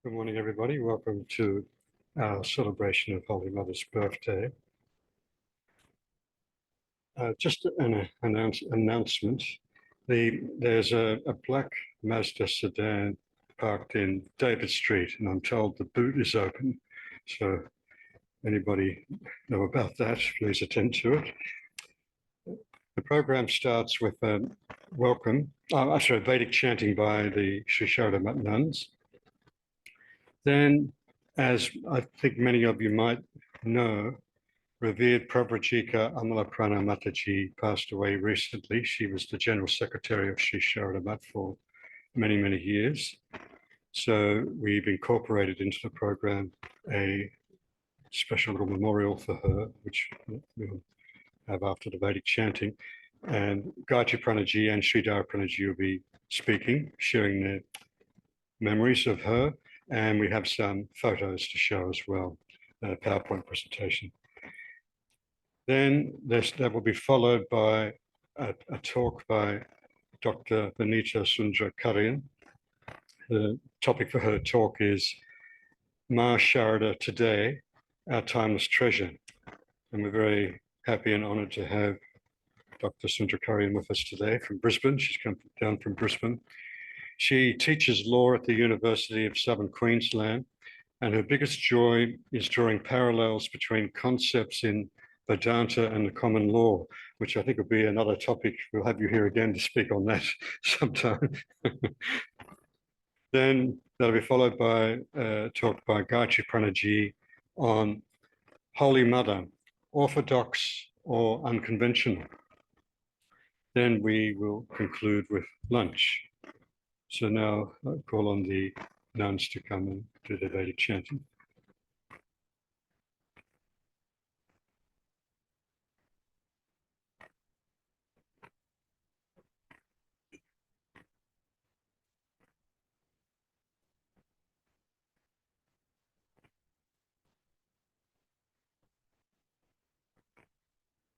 Good morning, everybody. Welcome to our celebration of Holy Mother's birthday. Just an announcement. There's a black Mazda sedan parked in David Street, and I'm told the boot is open. So anybody know about that, please attend to it. The program starts with a Vedic chanting by the Sri Sarada nuns. Then, as I think many of you might know, Revered Pravrajika Amalaprana Mataji passed away recently. She was the General Secretary of Sri Sarada for many, many years. So we've incorporated into the program a special little memorial for her, which we'll have after the Vedic chanting. And Gayatriprana and Sridharaprana will be speaking, sharing their memories of her. And we have some photos to show as well, a PowerPoint presentation. Then that will be followed by a talk by Dr. Vanitha Sundra-Karean. The topic for her talk is Ma Sarada Today, Our Timeless Treasure. And we're very happy and honored to have Dr. Sundra-Karean with us today from Brisbane. She's come down from Brisbane. She teaches law at the University of Southern Queensland, and her biggest joy is drawing parallels between concepts in Vedanta and the common law, which I think will be another topic. We'll have you here again to speak on that sometime. Then that'll be followed by a talk by Gayatriprana on Holy Mother, Orthodox or Unconventional. Then we will conclude with lunch. So now I call on the nuns to come and do the Vedic chanting.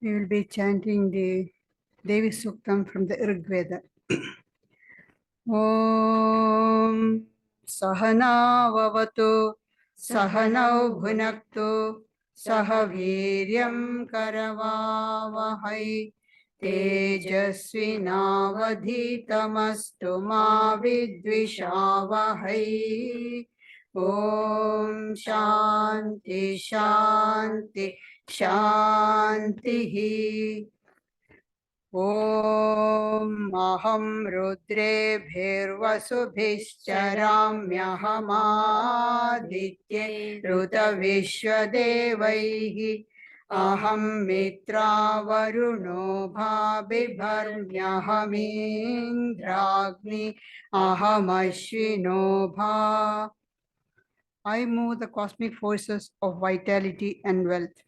We will be chanting the Devi Suktam from the Rig Veda. Om Sahana Vavatu Sahanau Bhunaktu Sahaviryam Karavavahai Tejasvinavadhitamastu ma vidvishavahai. Om Shanti Shanti Shantihi. Om Aham Rudre Bhirvasubhishcharamyahamaditye Ruta Vishwadevaihi Aham Mitra Varuno Bhabibharmyahamindragni Aham Ashwino Bha. I move the cosmic forces of vitality and wealth,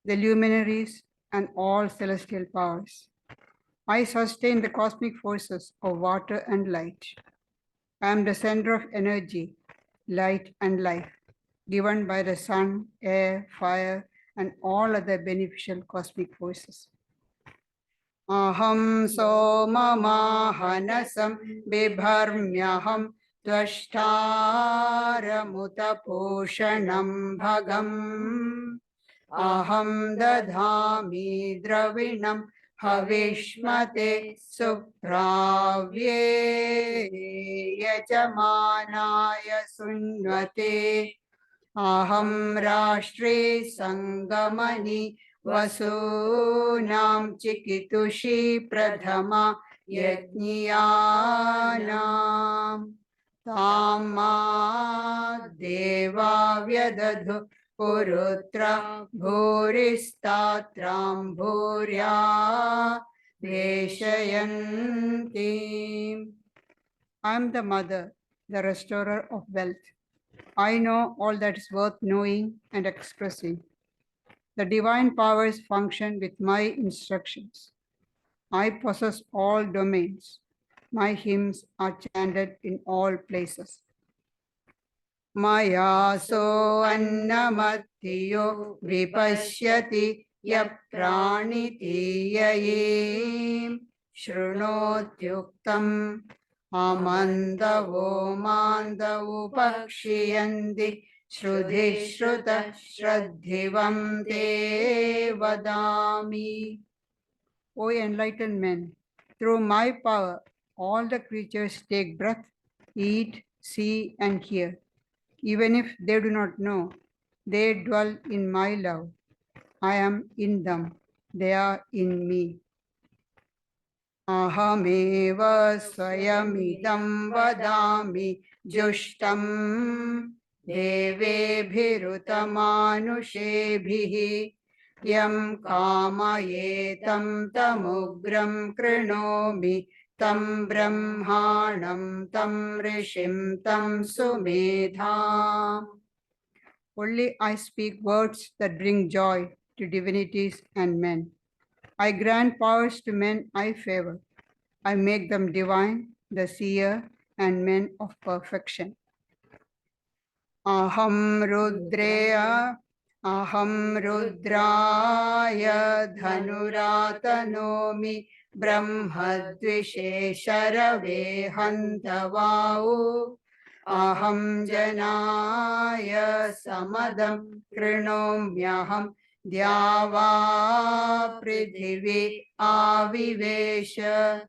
the luminaries and all celestial powers. I sustain the cosmic forces of water and light. I am the center of energy, light and life, given by the sun, air, fire, and all other beneficial cosmic forces. Aham somamahanasam bibharmyaham tvashtaramutaposhanam bhagam. Aham dadhami dravinam Havishmate supravye yajamanaya sunnvate. Aham rashtre sangamani vasunam chikitushi pradhama yajñiyanam. Tamma deva vyadadhu Purutra Bhuristatram Bhurya Veshayanti. I am the mother, the restorer of wealth. I know all that is worth knowing and expressing. The divine powers function with my instructions. I possess all domains. My hymns are chanted in all places. Maya so annamatiyo vipashyati yapraniti yayim shrunotyuktam Amandavo mandavu pakshiyandi Shruti shruta shraddhivam te vadami. O enlightened men, through my power, all the creatures take breath, eat, see, and hear. Even if they do not know, they dwell in my love. I am in them. They are in me. Ahameva swayamidam vadami jushtam devebhirutamanushebihi yam kamayetam tamugram krinomi tam brahmanam tam rishim tam sumedham. Only I speak words that bring joy to divinities and men. I grant powers to men I favor. I make them divine, the seer, and men of perfection. Aham Rudreya, Aham Rudraya Dhanuratanomi Brahmadvishesharave Hantavau. Aham Janaya Samadam Krinomyaham Dyava Prithivi Avivesha.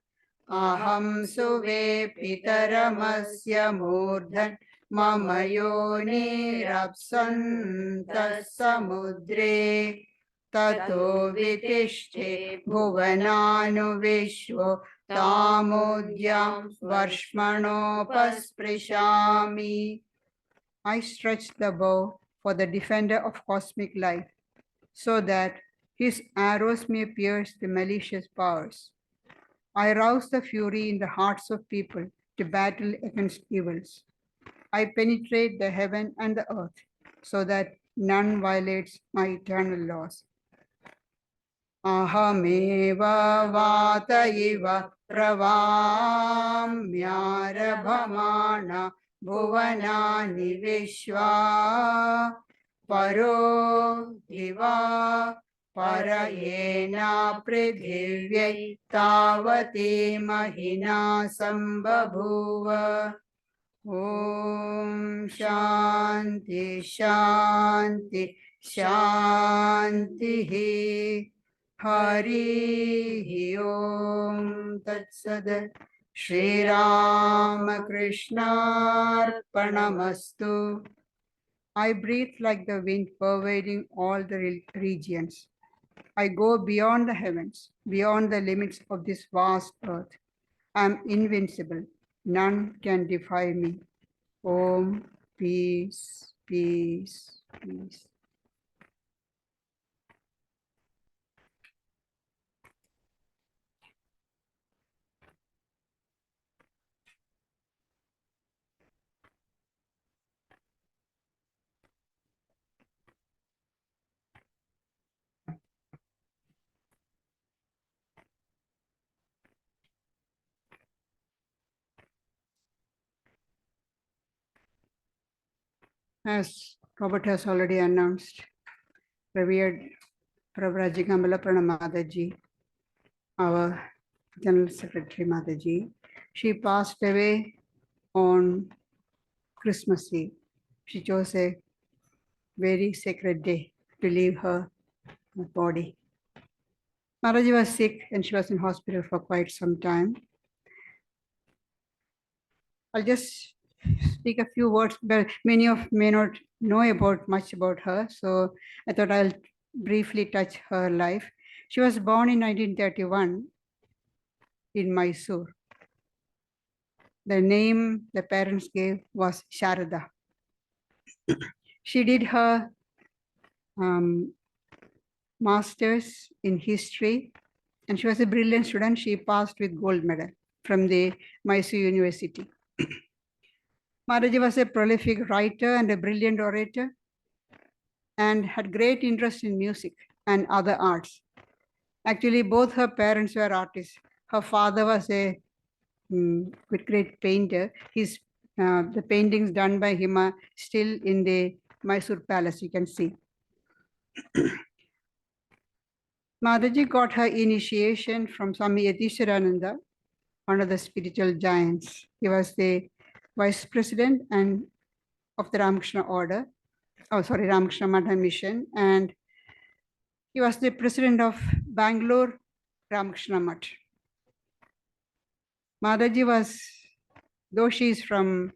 Aham Suve Pitaramasya Murdhan Mama Yonirapsanta Samudre Tato Vitishte Bhuvananu Vishwo Tamudyam Varshmanopasprishami. I stretch the bow for the defender of cosmic life, so that his arrows may pierce the malicious powers. I rouse the fury in the hearts of people to battle against evils. I penetrate the heaven and the earth, so that none violates my eternal laws. Ahameva vata iva pravamyarabhamana bhuvanani vishwa paro diva parayena prithivyai tavati mahina sambabhuva. Om Shanti Shanti Shanti. Hari Om Tat Shri Ramakrishna Arpanamastu. I breathe like the wind pervading all the regions. I go beyond the heavens, beyond the limits of this vast earth. I am invincible. None can defy me. Om, peace, peace, peace. As Robert has already announced, Revered Pravrajika Amalaprana Mataji, our General Secretary Mataji, she passed away on Christmas Eve. She chose a very sacred day to leave her body. Mataji was sick and she was in hospital for quite some time. I'll just speak a few words, but many of may not know much about her, so I thought I'll briefly touch her life. She was born in 1931 in Mysore. The name the parents gave was Sarada. She did her master's in history, and she was a brilliant student. She passed with gold medal from the Mysore University. Mataji was a prolific writer and a brilliant orator, and had great interest in music and other arts. Actually, both her parents were artists. Her father was a great painter. The paintings done by him are still in the Mysore Palace, you can see. Mataji got her initiation from Swami Yatisharananda one of the spiritual giants. He was the vice president and of the Ramakrishna order. Oh, sorry, Ramakrishna Mata mission. And he was the president of Bangalore Ramakrishna Mutt. Mataji was, though she is from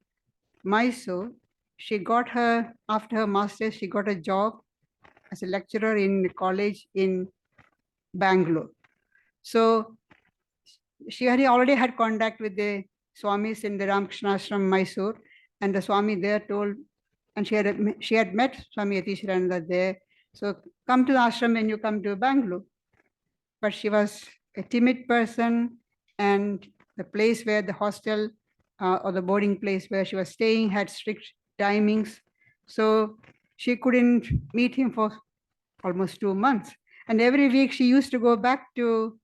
Mysore, she got her, after her master's, she got a job as a lecturer in college in Bangalore. So she had already had contact with the Swamis in the Ramakrishna Ashram, Mysore, and the Swami there told, and she had met Swami Yatisharananda there. So come to the ashram when you come to Bangalore. But she was a timid person, and the place where the hostel or the boarding place where she was staying had strict timings. So she couldn't meet him for almost 2 months. And every week she used to go back to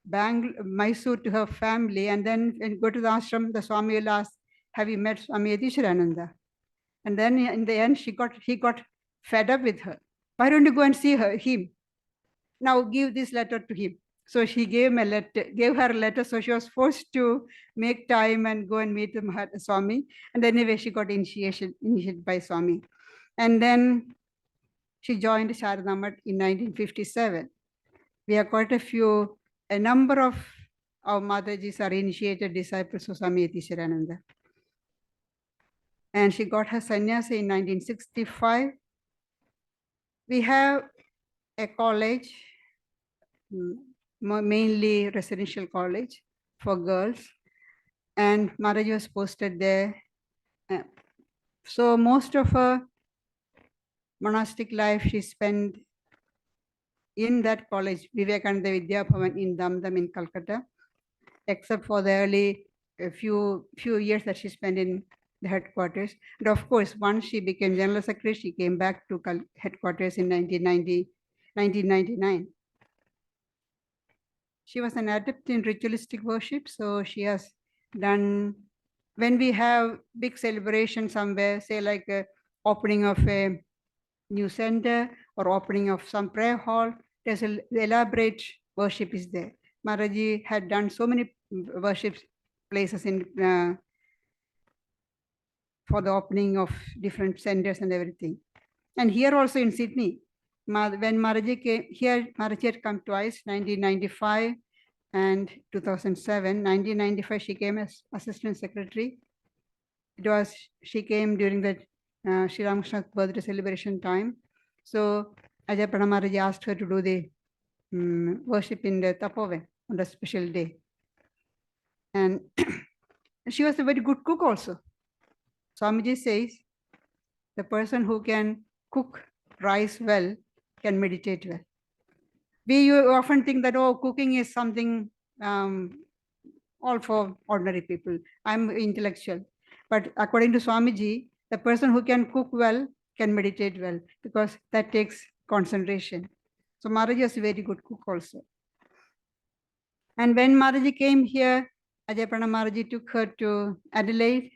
Mysore to her family, and then when you go to the ashram, the Swami will ask, have you met Swami Yatisharananda? And then in the end, he got fed up with her. Why don't you go and see him? Now give this letter to him. So she gave her a letter. So she was forced to make time and go and meet the Swami. And anyway, she got initiated by Swami. And then she joined Sarada in 1957. We have quite a number of our Matajis are initiated disciples of Swami Yatisharananda. And she got her sannyasa in 1965. We have a college, mainly residential college for girls, and Mataji was posted there. So most of her monastic life she spent in that college, Vivekananda Vidya Bhavan in Damdam in Calcutta, except for the early few years that she spent in the headquarters. And of course, once she became General Secretary, she came back to headquarters in 1999. She was an adept in ritualistic worship, so she has done, when we have big celebration somewhere, say like a opening of a new center or opening of some prayer hall, there's an elaborate worship is there. Mataji had done so many worship places in for the opening of different centers and everything. And here also in Sydney, when Mataji came here, Mataji had come twice, 1995 and 2007. 1995, she came as Assistant Secretary. She came during the Sri Ramakrishna's birthday celebration time. So Ajay Pranamaraji asked her to do the worship in the Tapove on a special day. And she was a very good cook also. Swamiji says, the person who can cook rice well can meditate well. We often think that, oh, cooking is something all for ordinary people. I'm intellectual. But according to Swamiji, the person who can cook well can meditate well, because that takes concentration. So Mataji is a very good cook also. And when Mataji came here, Ajay Pranamaraji took her to Adelaide,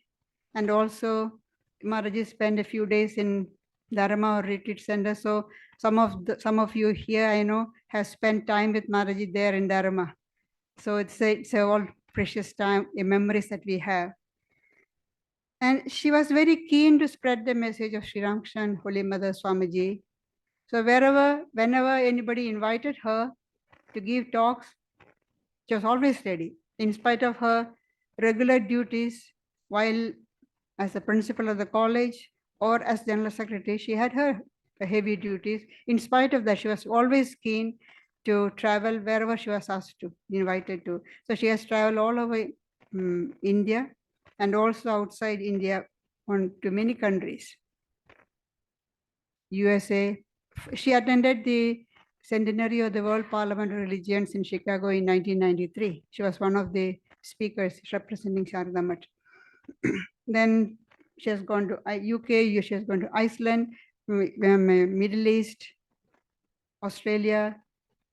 and also Mataji spent a few days in Dharma Retreat Center. So some of you here, I know, have spent time with Mataji there in Dharma. So it's all precious time, memories that we have. And she was very keen to spread the message of Sri Ramakrishna and Holy Mother Swamiji. So whenever anybody invited her to give talks, she was always ready. In spite of her regular duties, while as the principal of the college or as General Secretary, she had her heavy duties. In spite of that, she was always keen to travel wherever she was asked to, invited to. So she has traveled all over India and also outside India to many countries. USA. She attended the centenary of the World Parliament of Religions in Chicago in 1993. She was one of the speakers representing Sarada Mutt. Then she has gone to UK, she has gone to Iceland, Middle East, Australia,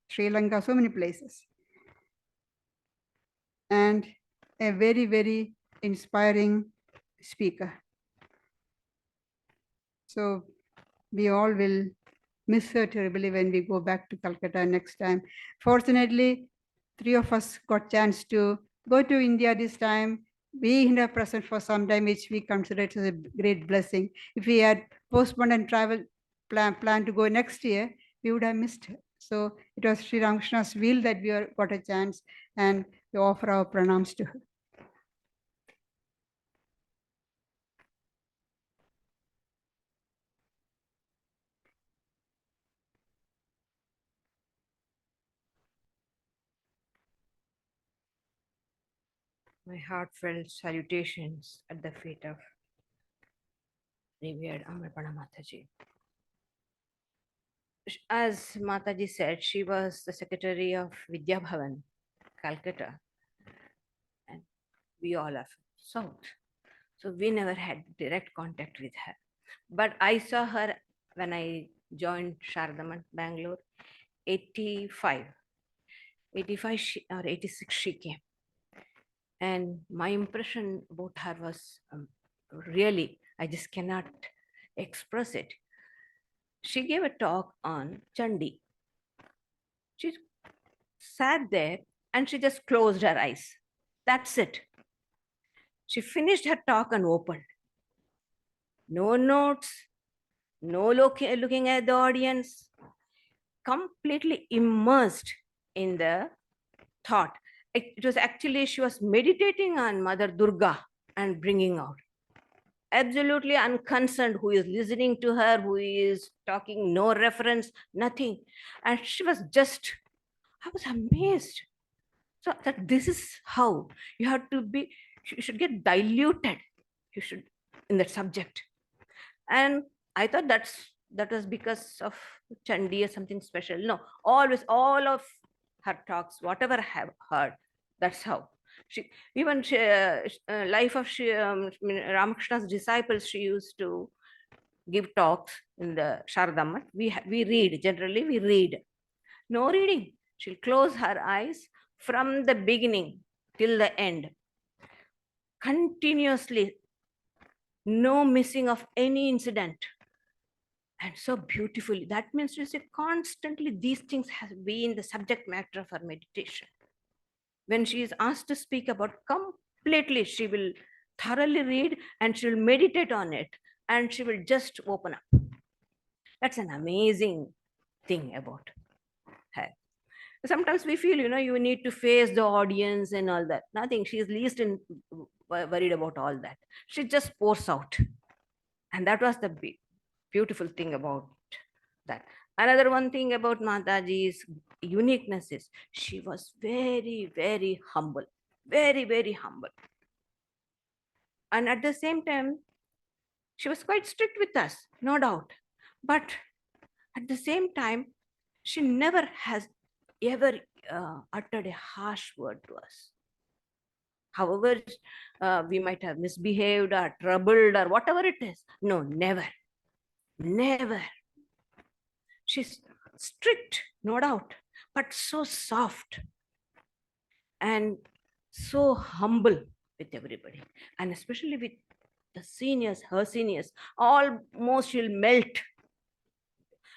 Sri Lanka, so many places. And a very, very inspiring speaker. So we all will miss her terribly when we go back to Calcutta next time. Fortunately, 3 of us got chance to go to India this time, be in her presence for some time, which we consider it as a great blessing. If we had postponed and plan to go next year, we would have missed her. So it was Sri Ramakrishna's will that we got a chance, and we offer our pranams to her. My heartfelt salutations at the feet of Revered Amalaprana Mataji. As Mataji said, she was the secretary of Vidya Bhavan, Calcutta, and we all are South. So we never had direct contact with her. But I saw her when I joined Sarada, Bangalore, 85. 85 or 86 she came. And my impression about her was really, I just cannot express it. She gave a talk on Chandi. She sat there and she just closed her eyes. That's it. She finished her talk and opened. No notes, no looking at the audience, completely immersed in the thought. It was actually, she was meditating on Mother Durga and bringing out. Absolutely unconcerned who is listening to her, who is talking, no reference, nothing. And she was just, I was amazed. So that this is how you have to be, you should get diluted. You should in that subject. And I thought that was because of Chandi or something special. No, always all of her talks, whatever I have heard, that's how. She even life of Ramakrishna's disciples, she used to give talks in the Sharadamma. We read, generally we read. No reading. She'll close her eyes from the beginning till the end. Continuously, no missing of any incident. And so beautifully. That means to say constantly these things have been the subject matter of her meditation. When she is asked to speak about completely, she will thoroughly read and she will meditate on it and she will just open up. That's an amazing thing about her. Sometimes we feel, you need to face the audience and all that. Nothing. She is least worried about all that. She just pours out. And that was the beautiful thing about that. Another one thing about Mataji's uniqueness is she was very, very humble. Very, very humble. And at the same time, she was quite strict with us, no doubt. But at the same time, she never has ever uttered a harsh word to us. However, we might have misbehaved or troubled or whatever it is. No, never. Never. She's strict, no doubt, but so soft and so humble with everybody. And especially with the seniors, her seniors, almost she'll melt.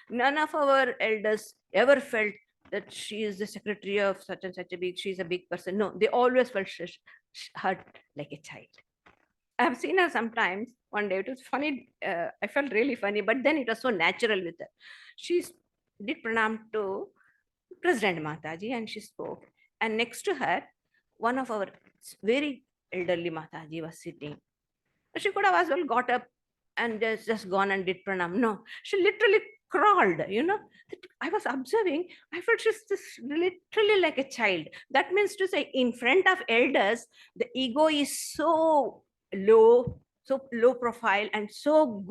None of our elders ever felt that she is the secretary of such and such she's a big person. No, they always felt hurt like a child. I have seen her sometimes. One day it was funny. I felt really funny, but then it was so natural with her. She did pranam to President Mataji and she spoke. And next to her, one of our very elderly Mataji was sitting. She could have as well got up and just gone and did pranam. No, she literally crawled, I was observing, I felt she's just literally like a child. That means to say, in front of elders, the ego is so low profile and so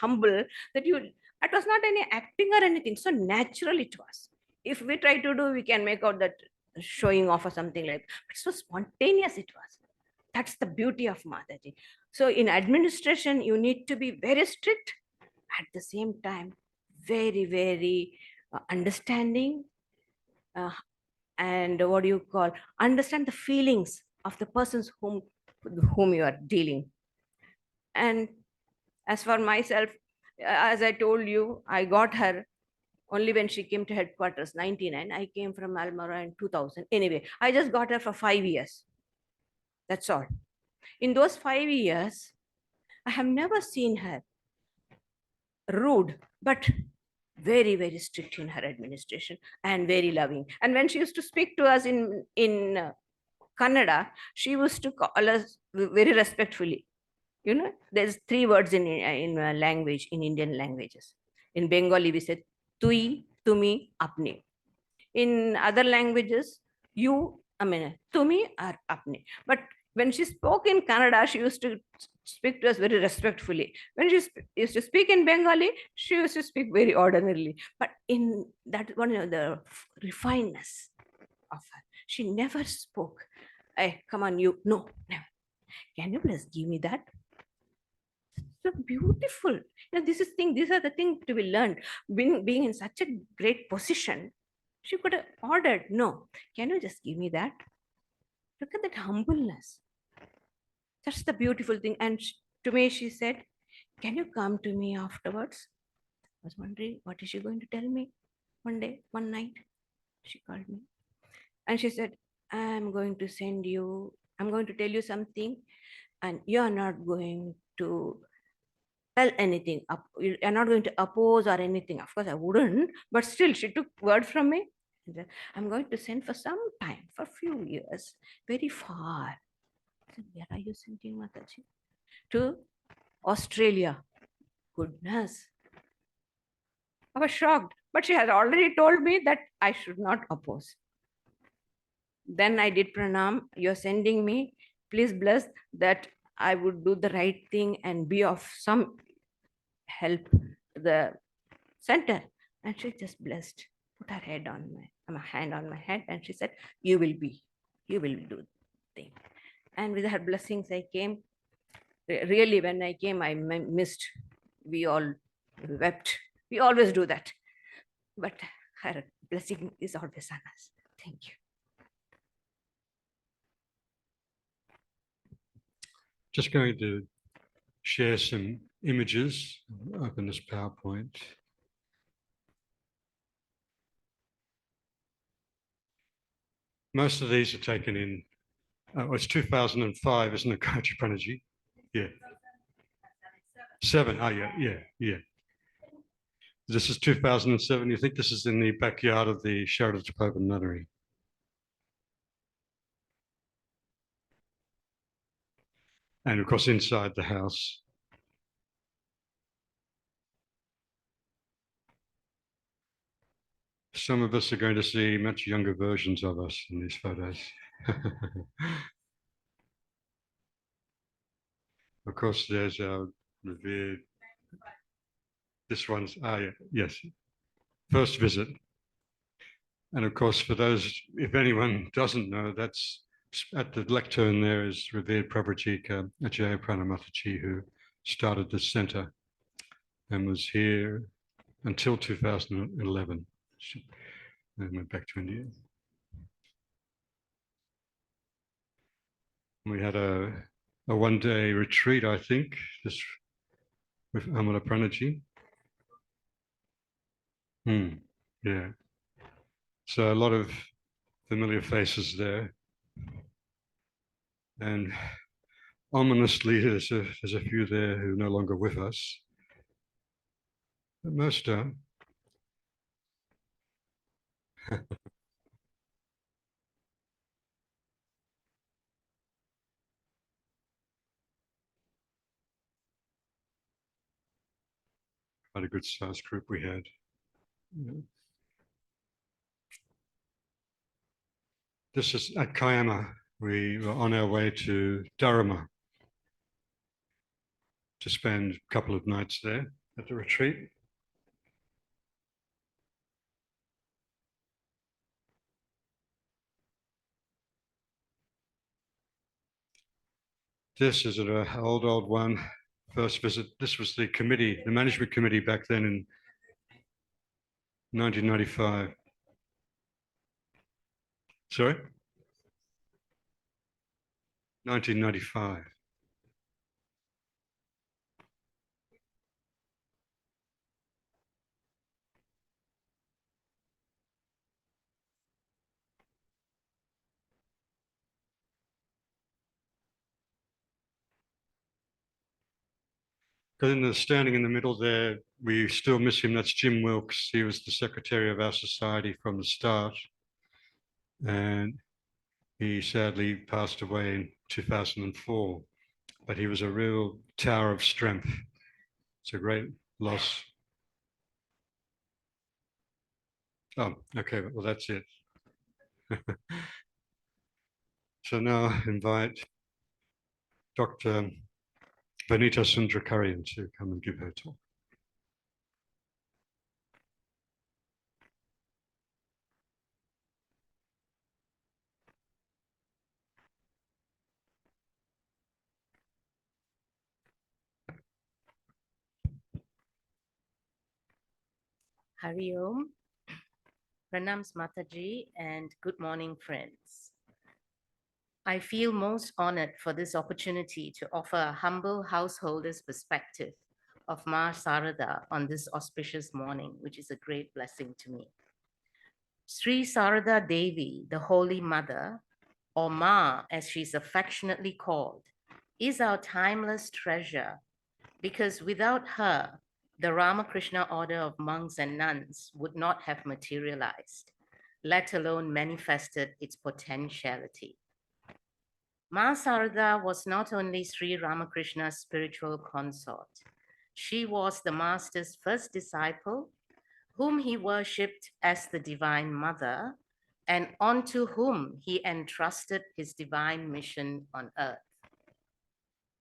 humble that it was not any acting or anything, so natural it was. If we try to do, we can make out that showing off or something like that. But so spontaneous it was. That's the beauty of Mataji. So in administration, you need to be very strict, at the same time, very, very understanding, and what do you call, understand the feelings of the persons whom you are dealing. And as for myself, as I told you, I got her only when she came to headquarters, 99. I came from Almora in 2000. Anyway, I just got her for 5 years. That's all. In those 5 years, I have never seen her rude, but very, very strict in her administration and very loving. And when she used to speak to us in Kannada, she used to call us very respectfully. You know, there's 3 words in language, in Indian languages. In Bengali, we said tui, tumi, apne. In other languages, you, I mean, tumi or apne. But when she spoke in Kannada, she used to speak to us very respectfully. When she used to speak in Bengali, she used to speak very ordinarily. But in that one, the refinedness of her, she never spoke. Hey, come on, you, no, never. Can you please give me that? So beautiful. You know, these are the things to be learned. Being in such a great position, she could have ordered, no, can you just give me that? Look at that humbleness. That's the beautiful thing. And to me, she said, can you come to me afterwards? I was wondering, what is she going to tell me? One day, one night, she called me. And she said, I'm going to tell you something, and you're not going to tell anything. You're not going to oppose or anything. Of course, I wouldn't, but still, she took word from me. I'm going to send for some time, for a few years, very far. I said, where are you sending, Mataji? To Australia. Goodness. I was shocked, but she had already told me that I should not oppose. Then I did pranam. You're sending me. Please bless that I would do the right thing and be of some help the center. And she just blessed, put her hand on my head, and she said, you will do the thing. And with her blessings, I came. Really, when I came, I missed. We all wept. We always do that. But her blessing is always on us. Thank you. Just going to share some images. Open this PowerPoint. Most of these are taken in, it's 2005, isn't it, Gayatriprana? Yeah. 7, oh yeah. This is 2007. You think this is in the backyard of the Sarada Nunnery? And of course, inside the house. Some of us are going to see much younger versions of us in these photos. Of course, there's our revered. This one's, yes, first visit. And of course, for those, if anyone doesn't know, that's at the lectern there is Revered Pravrajika Gayatriprana Mataji, who started this center and was here until 2011. And went back to India. We had a one-day retreat, I think, just with Amalapranaji. Yeah. So a lot of familiar faces there. And ominously, there's a few there who are no longer with us. But most are. Quite a good size group we had. Yeah. This is at Kayama. We were on our way to Dharma to spend a couple of nights there at the retreat. This is an old one. First visit. This was the committee, the management committee back then in 1995. Sorry? 1995. Because standing in the middle there, we still miss him. That's Jim Wilkes. He was the secretary of our society from the start. And he sadly passed away in 2004. But he was a real tower of strength. It's a great loss. Oh, okay, well, that's it. So now I invite Dr. Vanitha Sundra-Karean to come and give her talk. Hari Om, Pranams Mataji, and good morning, friends. I feel most honored for this opportunity to offer a humble householder's perspective of Ma Sarada on this auspicious morning, which is a great blessing to me. Sri Sarada Devi, the Holy Mother, or Ma as she's affectionately called, is our timeless treasure because without her, the Ramakrishna order of monks and nuns would not have materialized, let alone manifested its potentiality. Ma Sarada was not only Sri Ramakrishna's spiritual consort, she was the master's first disciple, whom he worshipped as the Divine Mother, and onto whom he entrusted his divine mission on earth.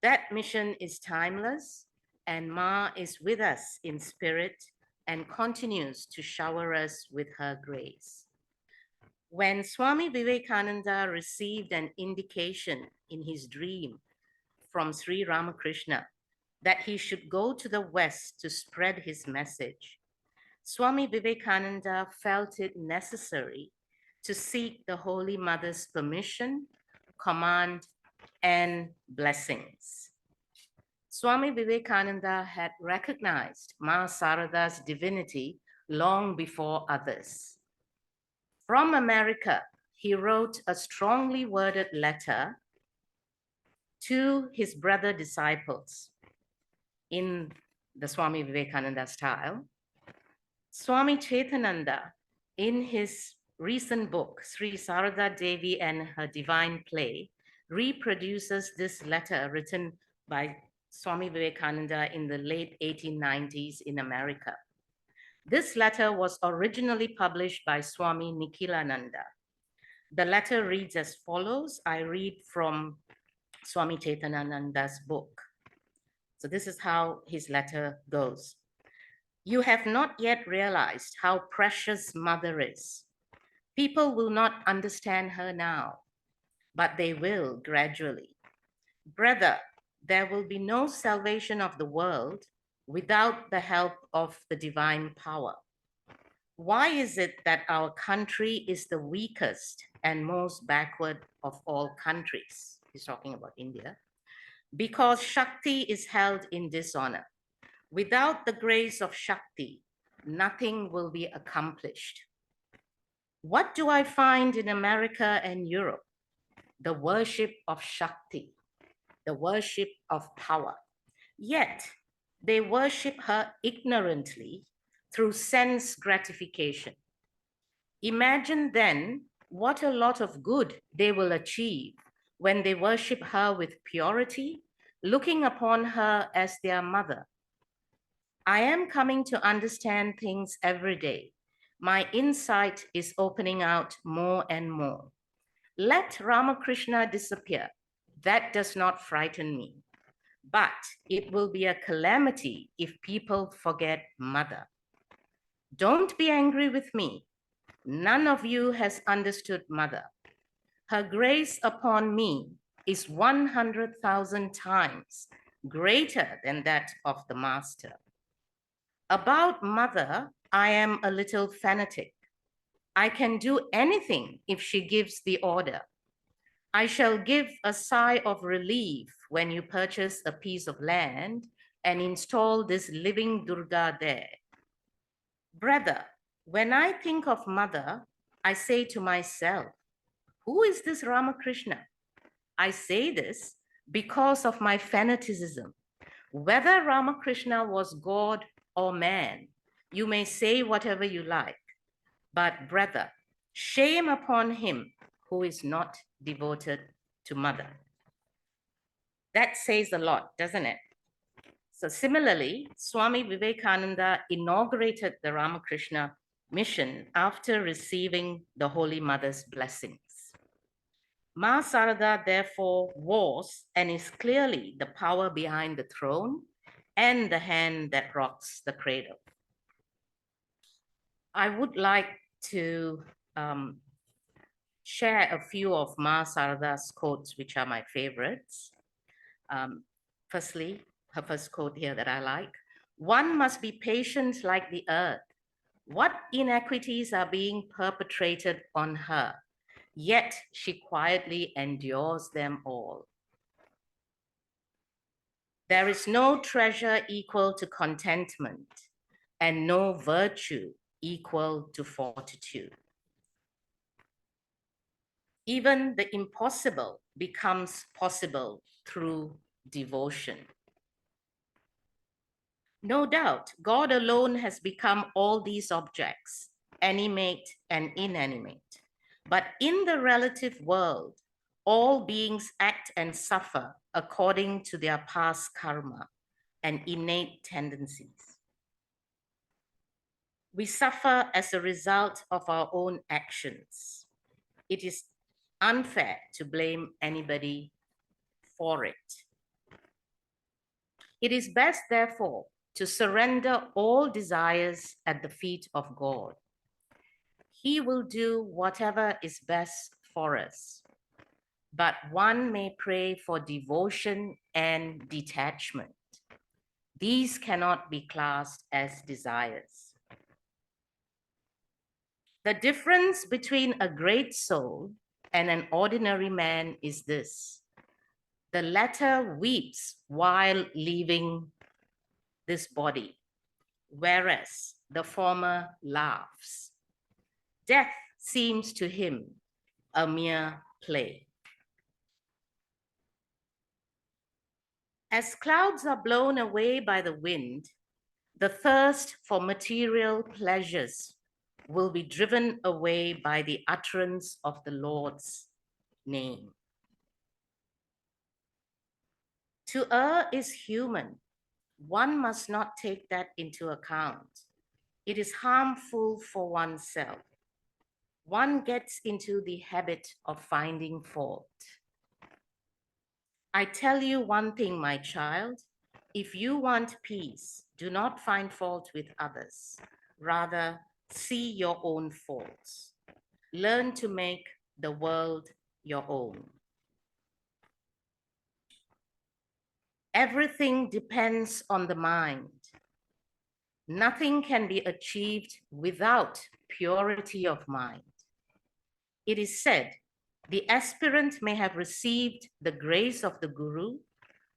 That mission is timeless, and Ma is with us in spirit and continues to shower us with her grace. When Swami Vivekananda received an indication in his dream from Sri Ramakrishna that he should go to the West to spread his message, Swami Vivekananda felt it necessary to seek the Holy Mother's permission, command, and blessings. Swami Vivekananda had recognized Ma Sarada's divinity long before others. From America, he wrote a strongly worded letter to his brother disciples in the Swami Vivekananda style. Swami Chaitananda, in his recent book, Sri Sarada Devi and Her Divine Play, reproduces this letter written by Swami Vivekananda in the late 1890s in America. This letter was originally published by Swami Nikhilananda. The letter reads as follows. I read from Swami Chaitananda's book. So this is how his letter goes. You have not yet realized how precious Mother is. People will not understand her now, but they will gradually. Brother, there will be no salvation of the world without the help of the divine power. Why is it that our country is the weakest and most backward of all countries? He's talking about India. Because Shakti is held in dishonor. Without the grace of Shakti, nothing will be accomplished. What do I find in America and Europe? The worship of Shakti, the worship of power. Yet they worship her ignorantly through sense gratification. Imagine then what a lot of good they will achieve when they worship her with purity, looking upon her as their mother. I am coming to understand things every day. My insight is opening out more and more. Let Ramakrishna disappear. That does not frighten me. But it will be a calamity if people forget Mother. Don't be angry with me. None of you has understood Mother. Her grace upon me is 100,000 times greater than that of the Master. About Mother, I am a little fanatic. I can do anything if she gives the order. I shall give a sigh of relief when you purchase a piece of land and install this living Durga there. Brother, when I think of Mother, I say to myself, who is this Ramakrishna? I say this because of my fanaticism. Whether Ramakrishna was God or man, you may say whatever you like, but brother, shame upon him who is not devoted to mother. That says a lot, doesn't it? So similarly, Swami Vivekananda inaugurated the Ramakrishna mission after receiving the Holy Mother's blessings. Ma Sarada therefore was and is clearly the power behind the throne and the hand that rocks the cradle. I would like to share a few of Ma Sarada's quotes, which are my favorites. Firstly, her first quote here that I like: "One must be patient like the earth. What inequities are being perpetrated on her, yet she quietly endures them all. There is no treasure equal to contentment, and no virtue equal to fortitude. Even the impossible becomes possible through devotion. No doubt, God alone has become all these objects, animate and inanimate. But in the relative world, all beings act and suffer according to their past karma and innate tendencies. We suffer as a result of our own actions. It is unfair to blame anybody for it. It is best, therefore, to surrender all desires at the feet of God. He will do whatever is best for us. But one may pray for devotion and detachment. These cannot be classed as desires. The difference between a great soul and an ordinary man is this: the latter weeps while leaving this body, whereas the former laughs. Death seems to him a mere play. As clouds are blown away by the wind, the thirst for material pleasures will be driven away by the utterance of the Lord's name. To err is human. One must not take that into account. It is harmful for oneself. One gets into the habit of finding fault. I tell you one thing, my child, if you want peace, do not find fault with others. Rather, see your own faults. Learn to make the world your own. Everything depends on the mind. Nothing can be achieved without purity of mind. It is said, the aspirant may have received the grace of the Guru,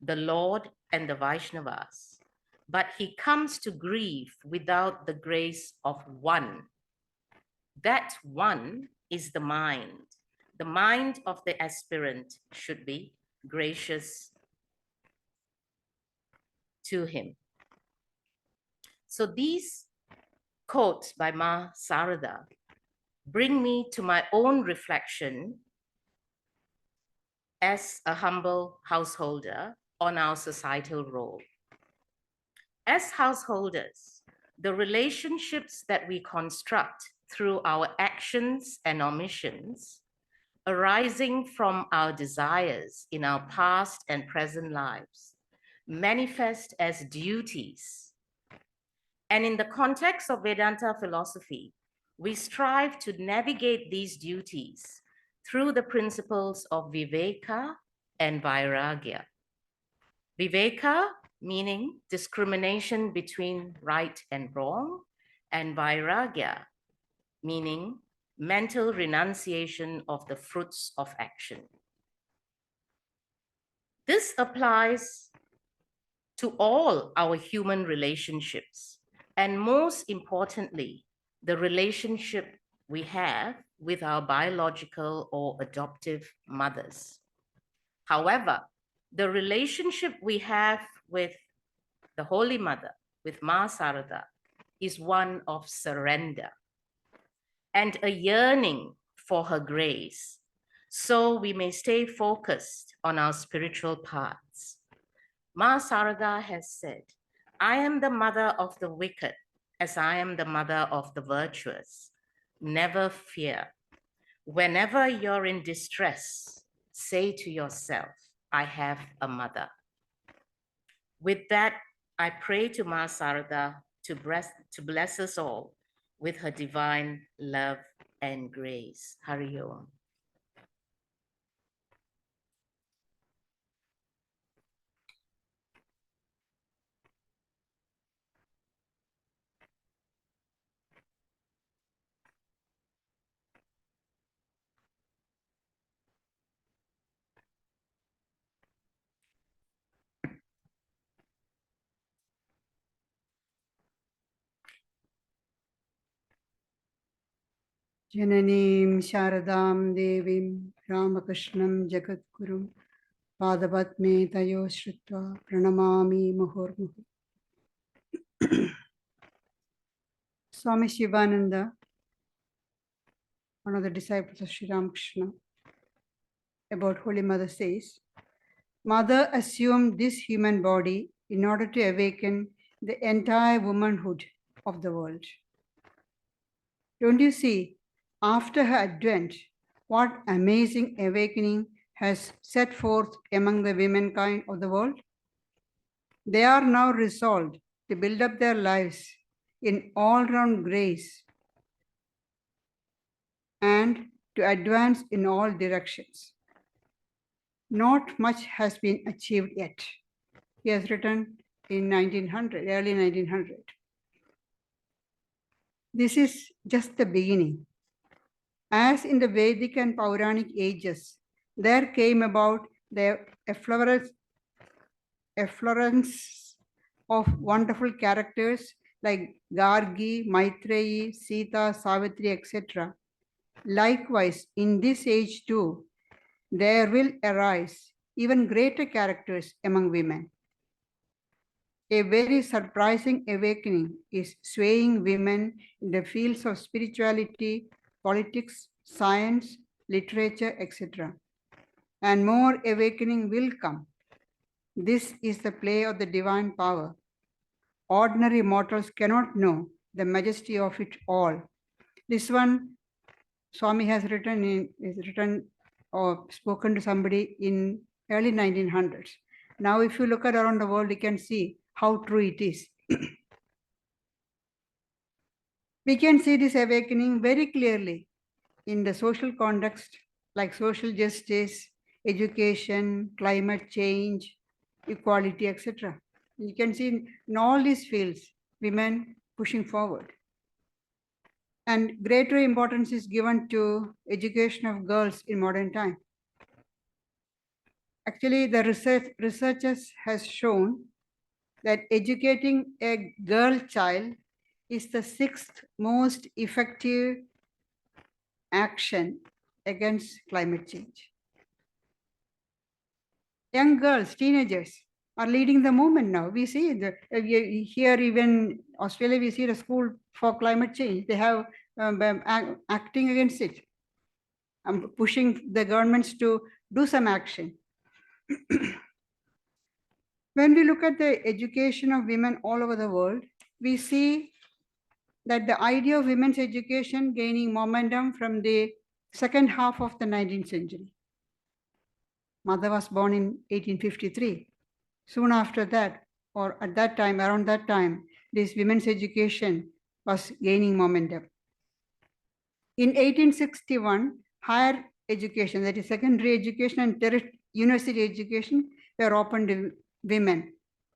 the Lord, and the Vaishnavas, but he comes to grief without the grace of one. That one is the mind. The mind of the aspirant should be gracious to him. So these quotes by Ma Sarada bring me to my own reflection as a humble householder on our societal role. As householders, the relationships that we construct through our actions and omissions arising from our desires in our past and present lives manifest as duties. And in the context of Vedanta philosophy, we strive to navigate these duties through the principles of Viveka and Vairagya. Viveka meaning discrimination between right and wrong, and Vairagya meaning mental renunciation of the fruits of action. This applies to all our human relationships, and most importantly, the relationship we have with our biological or adoptive mothers. However, the relationship we have with the Holy Mother, with Ma Sarada, is one of surrender and a yearning for her grace, so we may stay focused on our spiritual paths. Ma Sarada has said, I am the mother of the wicked, as I am the mother of the virtuous. Never fear. Whenever you're in distress, say to yourself, I have a mother. With that, I pray to Ma Sarada to bless us all with her divine love and grace. Hari Om. Jananim Sharadam Devim Ramakrishnam Jagatgurum Padapadme Tayo Shrutva Pranamami Muhurmuhu. Swami Shivananda, one of the disciples of Sri Ramakrishna, about Holy Mother says, Mother assumed this human body in order to awaken the entire womanhood of the world. Don't you see, after her advent, what amazing awakening has set forth among the womankind of the world? They are now resolved to build up their lives in all-round grace and to advance in all directions. Not much has been achieved yet. He has written in 1900, early 1900. This is just the beginning. As in the Vedic and Puranic ages, there came about the efflorescence of wonderful characters like Gargi, Maitreyi, Sita, Savitri, etc. Likewise, in this age too, there will arise even greater characters among women. A very surprising awakening is swaying women in the fields of spirituality, politics, science, literature, etc. And more awakening will come. This is the play of the divine power. Ordinary mortals cannot know the majesty of it all. This one, Swami has written or spoken to somebody in early 1900s. Now, if you look at around the world, you can see how true it is. We can see this awakening very clearly in the social context, like social justice, education, climate change, equality, etc. You can see in all these fields, women pushing forward. And greater importance is given to education of girls in modern time. Actually, the researchers has shown that educating a girl child is the 6th most effective action against climate change. Young girls, teenagers are leading the movement now. We see here, even Australia, we see the school for climate change. They have acting against it, pushing the governments to do some action. When we look at the education of women all over the world, we see that the idea of women's education gaining momentum from the second half of the 19th century. Mother was born in 1853. Soon after that, or at that time, around that time, this women's education was gaining momentum. In 1861, higher education, that is secondary education and university education, were opened to women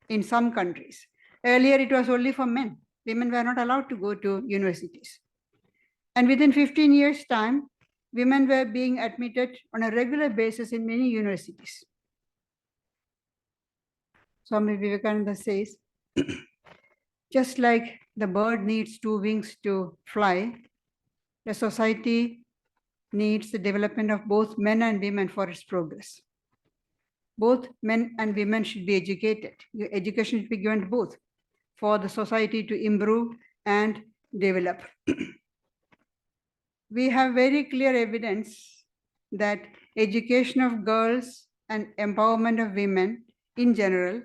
in some countries. Earlier, it was only for men. Women were not allowed to go to universities. And within 15 years' time, women were being admitted on a regular basis in many universities. Swami Vivekananda says, just like the bird needs 2 wings to fly, the society needs the development of both men and women for its progress. both men and women should be educated. Education should be given to both for the society to improve and develop. We have very clear evidence that education of girls and empowerment of women in general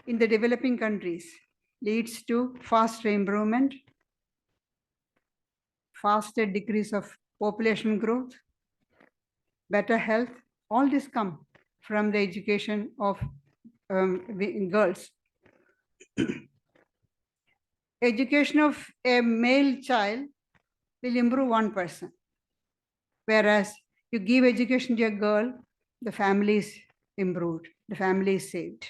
in the developing countries leads to faster improvement, faster decrease of population growth, better health. All this come from the education of girls. Education of a male child will improve one person. Whereas you give education to a girl, the family is improved, the family is saved.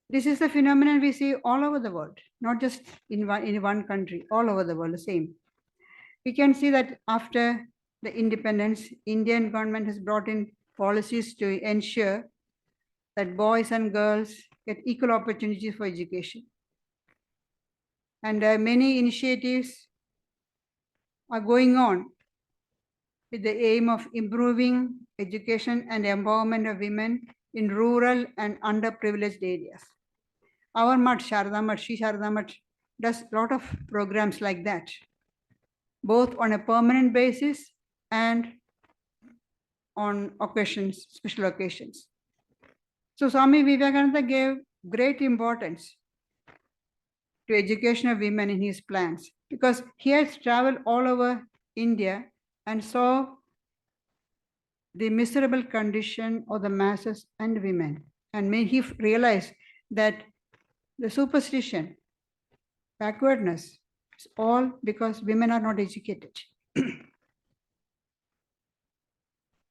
This is a phenomenon we see all over the world, not just in one country, all over the world, the same. We can see that after the independence, Indian government has brought in policies to ensure that boys and girls get equal opportunities for education. And many initiatives are going on with the aim of improving education and empowerment of women in rural and underprivileged areas. Our Mutt, Sarada Mutt, Sri Sarada Mutt does a lot of programs like that, both on a permanent basis and on occasions, special occasions. So Swami Vivekananda gave great importance to education of women in his plans because he has traveled all over India and saw the miserable condition of the masses and women. And when he realized that the superstition, backwardness, is all because women are not educated.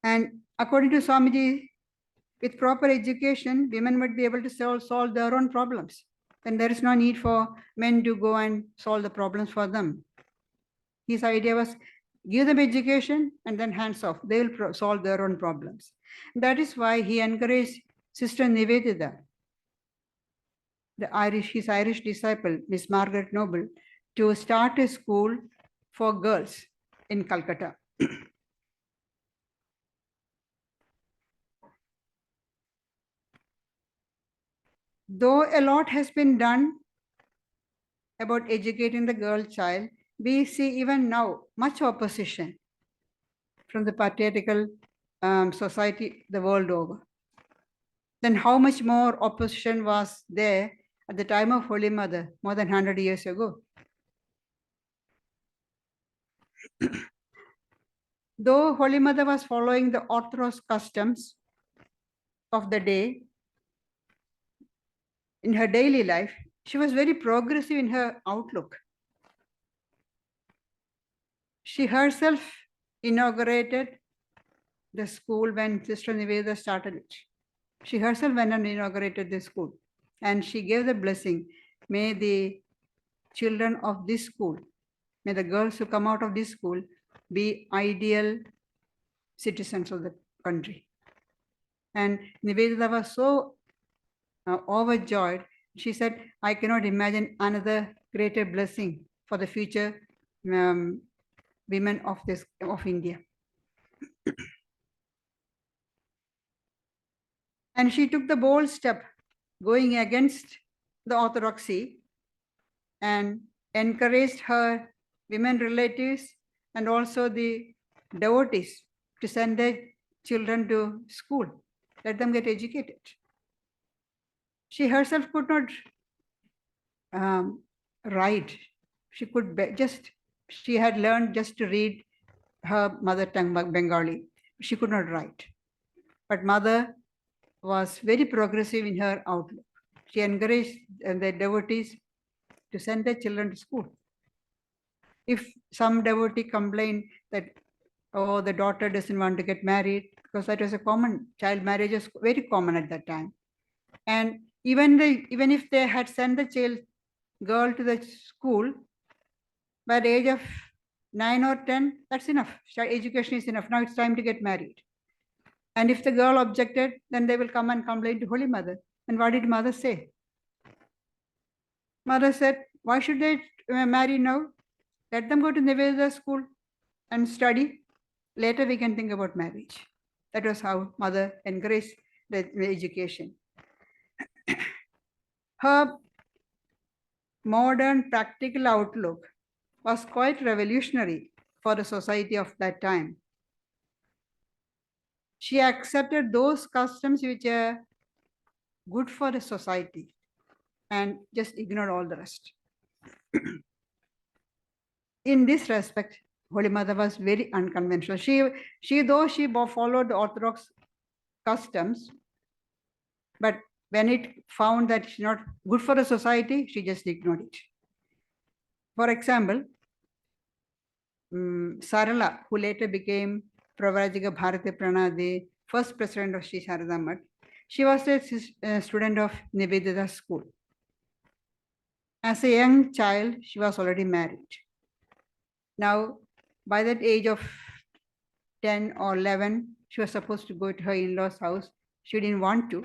And according to Swamiji, with proper education, women would be able to solve their own problems. Then there is no need for men to go and solve the problems for them. His idea was give them education and then hands off. They will solve their own problems. That is why he encouraged Sister Nivedita, his Irish disciple, Miss Margaret Noble, to start a school for girls in Calcutta. Though a lot has been done about educating the girl child, we see even now much opposition from the patriarchal society the world over. Then how much more opposition was there at the time of Holy Mother, more than 100 years ago? Though Holy Mother was following the Orthodox customs of the day, in her daily life, she was very progressive in her outlook. She herself inaugurated the school when Sister Nivedita started it. She herself went and inaugurated the school. And she gave the blessing, may the children of this school, may the girls who come out of this school be ideal citizens of the country. And Nivedita was so overjoyed. She said, I cannot imagine another greater blessing for the future women of India. And she took the bold step going against the orthodoxy and encouraged her women relatives and also the devotees to send their children to school, let them get educated. She herself could not write. She could she had learned just to read her mother tongue Bengali. She could not write. But mother was very progressive in her outlook. She encouraged the devotees to send their children to school. If some devotee complained that, oh, the daughter doesn't want to get married, because that was a common, child marriage was very common at that time. And even if they had sent the girl to the school, by the age of 9 or 10, that's enough. Education is enough. Now it's time to get married. And if the girl objected, then they will come and complain to Holy Mother. And what did Mother say? Mother said, why should they marry now? Let them go to Nivedita school and study. Later we can think about marriage. That was how Mother encouraged the education. Her modern practical outlook was quite revolutionary for the society of that time. She accepted those customs which are good for the society and just ignored all the rest. In this respect, Holy Mother was very unconventional. Though she followed the Orthodox customs, but when it found that it's not good for the society, she just ignored it. For example, Sarada, who later became Pravrajika Gayatriprana, the first president of Sri Sarada Math, she was a student of Nivedita school. As a young child, she was already married. Now, by that age of 10 or 11, she was supposed to go to her in-laws' house. She didn't want to.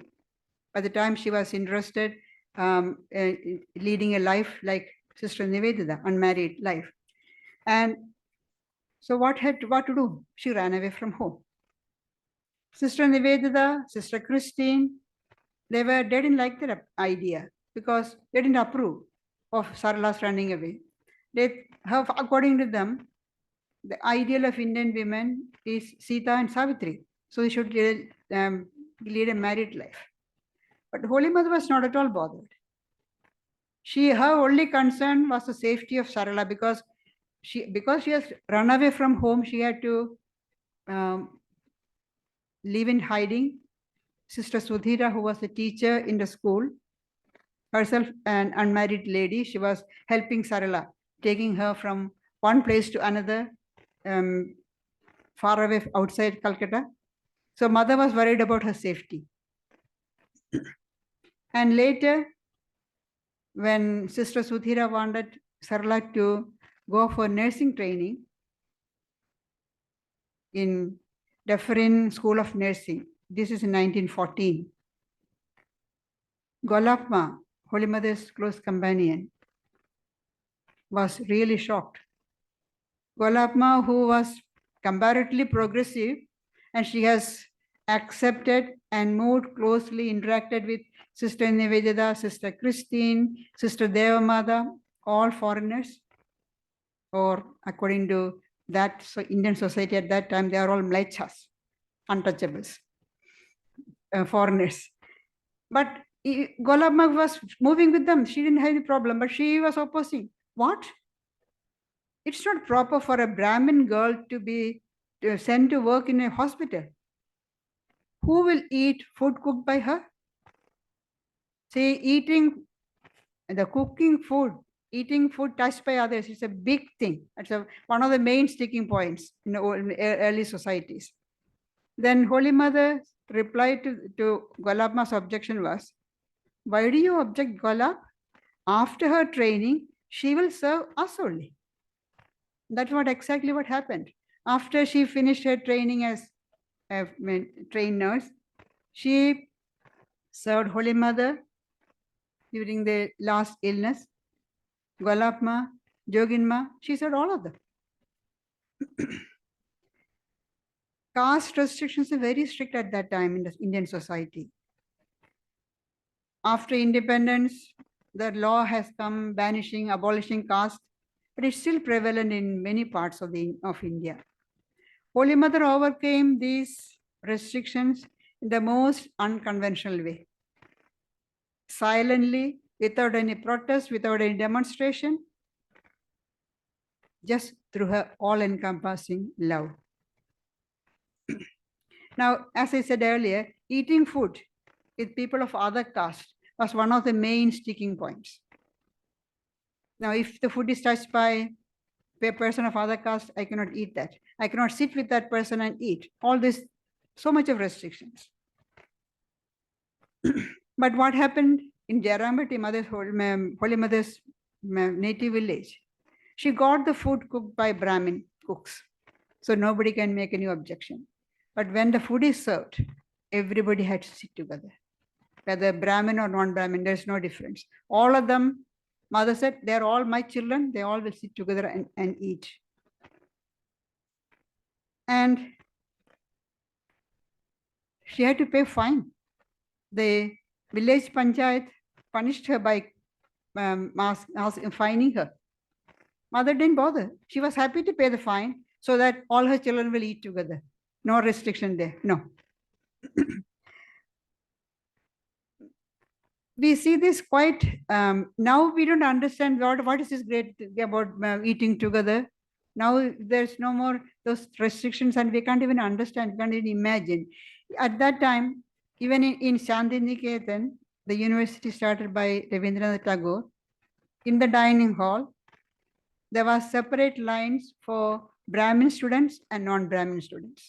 By the time she was interested, leading a life like Sister Nivedita, unmarried life. And so what to do? She ran away from home. Sister Nivedita, Sister Christine, they didn't like that idea because they didn't approve of Sarala's running away. According to them, the ideal of Indian women is Sita and Savitri. So they should lead a married life. But Holy Mother was not at all bothered. Her only concern was the safety of Sarala because she has run away from home. She had to live in hiding. Sister Sudhira, who was a teacher in the school, herself an unmarried lady, she was helping Sarala, taking her from one place to another, far away outside Calcutta. So Mother was worried about her safety. And later, when Sister Sudhira wanted Sarala to go for nursing training in Dufferin School of Nursing, this is in 1914. Golapma, Holy Mother's close companion, was really shocked. Golapma, who was comparatively progressive, and she has accepted and moved closely, interacted with Sister Nivedita, Sister Christine, Sister Devamada, all foreigners, or according to that Indian society at that time, they are all mlechas, untouchables, foreigners. But Golapma was moving with them. She didn't have any problem, but she was opposing. What? It's not proper for a Brahmin girl to be sent to work in a hospital. Who will eat food cooked by her? See, eating food touched by others is a big thing. It's one of the main sticking points in early societies. Then Holy Mother replied to Golapma's objection was, why do you object, Golap? After her training, she will serve us only. That's exactly what happened. After she finished her training as a trained nurse, she served Holy Mother during the last illness. Golapma, Joginma, she served all of them. Caste restrictions are very strict at that time in the Indian society. After independence, the law has come banishing, abolishing caste, but it's still prevalent in many parts of India. Holy Mother overcame these restrictions in the most unconventional way. Silently, without any protest, without any demonstration, just through her all-encompassing love. Now, as I said earlier, eating food with people of other caste was one of the main sticking points. Now, if the food is touched by a person of other caste, I cannot eat that. I cannot sit with that person and eat. All this, so much of restrictions. But what happened in Jaramati, Holy Mother's native village? She got the food cooked by Brahmin cooks, so nobody can make any objection. But when the food is served, everybody had to sit together. Whether Brahmin or non-Brahmin, there's no difference. All of them, Mother said, they're all my children, they all will sit together and eat. And she had to pay fine the village panchayat punished her by fining her. Mother didn't bother. She was happy to pay the fine so that all her children will eat together. No restriction there. No. We see this quite, now we don't understand what is this great about eating together. Now there's no more those restrictions and we can't even understand, we can't even imagine. At that time, even in Shantiniketan, the university started by Rabindranath Tagore, in the dining hall, there were separate lines for Brahmin students and non-Brahmin students.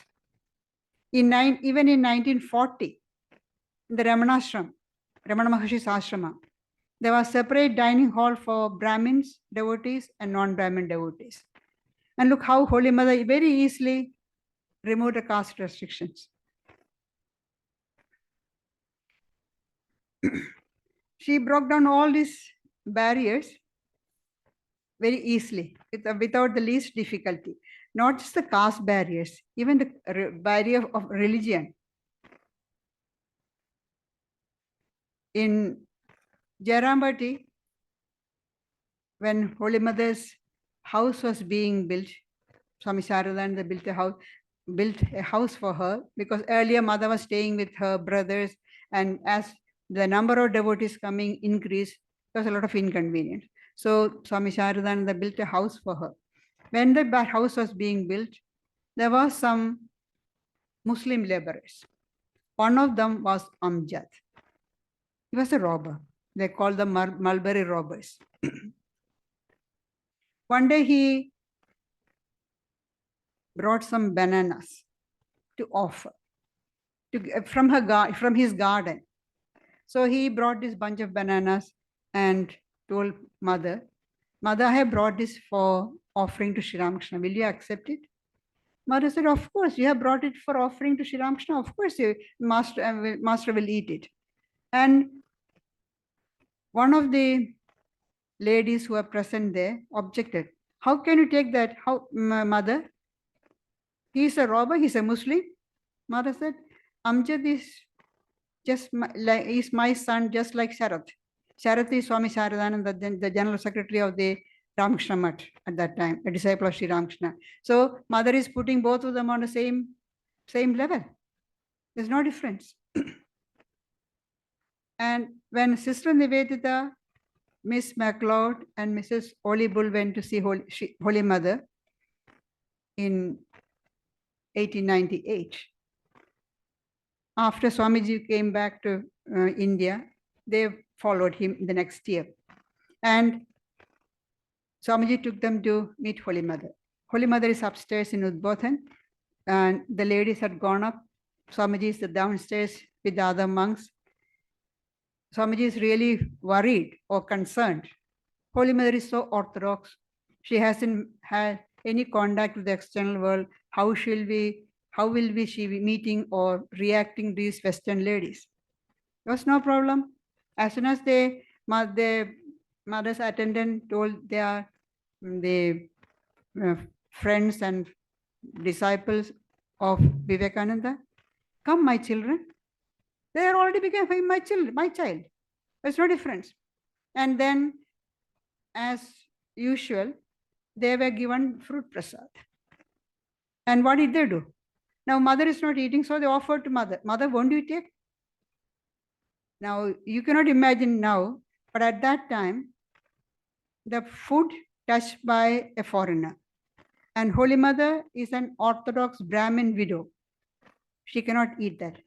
Even in 1940, in the Ramana Maharshi's ashrama, there was separate dining hall for Brahmins, devotees, and non-Brahmin devotees. And look how Holy Mother very easily removed the caste restrictions. She broke down all these barriers very easily, without the least difficulty. Not just the caste barriers, even the barrier of religion. In Jairambati, when Holy Mother's house was being built, Swami Sarada built a house for her, because earlier Mother was staying with her brothers, and as the number of devotees coming increased, there was a lot of inconvenience. So Swami Sarada built a house for her. When the house was being built, there were some Muslim laborers. One of them was Amjad. He was a robber. They called them mulberry robbers. One day he brought some bananas to offer from his garden. So he brought this bunch of bananas and told Mother, Mother, I have brought this for offering to Sri Ramakrishna. Will you accept it? Mother said, of course, you have brought it for offering to Sri Ramakrishna. Of course, master will eat it. And one of the ladies who are present there objected. How can you take that? How, Mother? He is a robber, he's a Muslim. Mother said, Amjad is just is my son, just like Sharad. Sharad is Swami Saradananda, the General Secretary of the Ramakrishna Math at that time, a disciple of Sri Ramakrishna. So Mother is putting both of them on the same level. There's no difference. And when Sister Nivedita, Miss MacLeod, and Mrs. Olibull went to see Holy Mother in 1898, after Swamiji came back to India, they followed him the next year. And Swamiji took them to meet Holy Mother. Holy Mother is upstairs in Udbodhan, and the ladies had gone up. Swamiji is downstairs with the other monks. Swamiji is really worried or concerned. Holy Mother is so orthodox. She hasn't had any contact with the external world. How will she be meeting or reacting to these Western ladies? There was no problem. As soon as the mother's attendant told the friends and disciples of Vivekananda, come, my children. They are already become my child. There's no difference. And then, as usual, they were given fruit prasad. And what did they do? Now Mother is not eating, so they offered to Mother. Mother, won't you take? Now you cannot imagine now, but at that time, the food touched by a foreigner. And Holy Mother is an Orthodox Brahmin widow. She cannot eat that.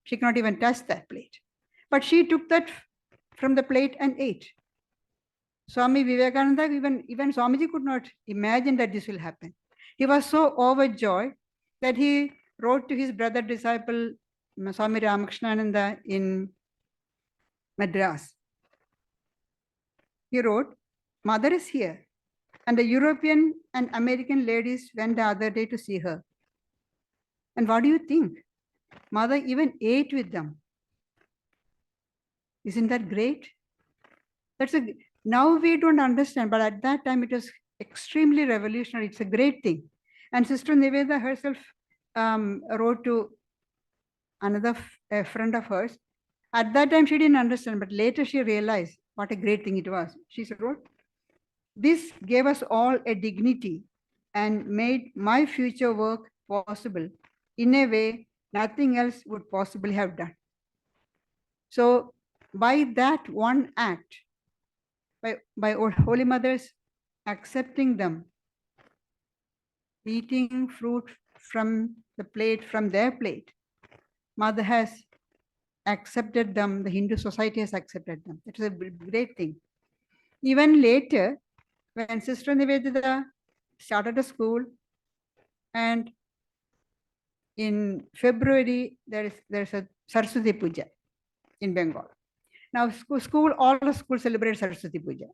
She cannot even touch that plate. But she took that from the plate and ate. Swami Vivekananda, even Swamiji could not imagine that this will happen. He was so overjoyed that he wrote to his brother disciple, Swami Ramakrishna in Madras. He wrote, Mother is here. And the European and American ladies went the other day to see her. And what do you think? Mother even ate with them. Isn't that great? Now we don't understand, but at that time it was extremely revolutionary. It's a great thing. And Sister Niveda herself wrote to another friend of hers At that time, she didn't understand, but later she realized what a great thing it was. She said, "What? This gave us all a dignity and made my future work possible in a way nothing else would possibly have done." So by that one act, by Holy Mothers accepting them, eating fruit from the plate, from their plate, Mother has accepted them, the Hindu society has accepted them. It is a great thing. Even later, when Sister Nivedita started a school, and in February, there's a Saraswati Puja in Bengal. Now, all the schools celebrate Saraswati Puja.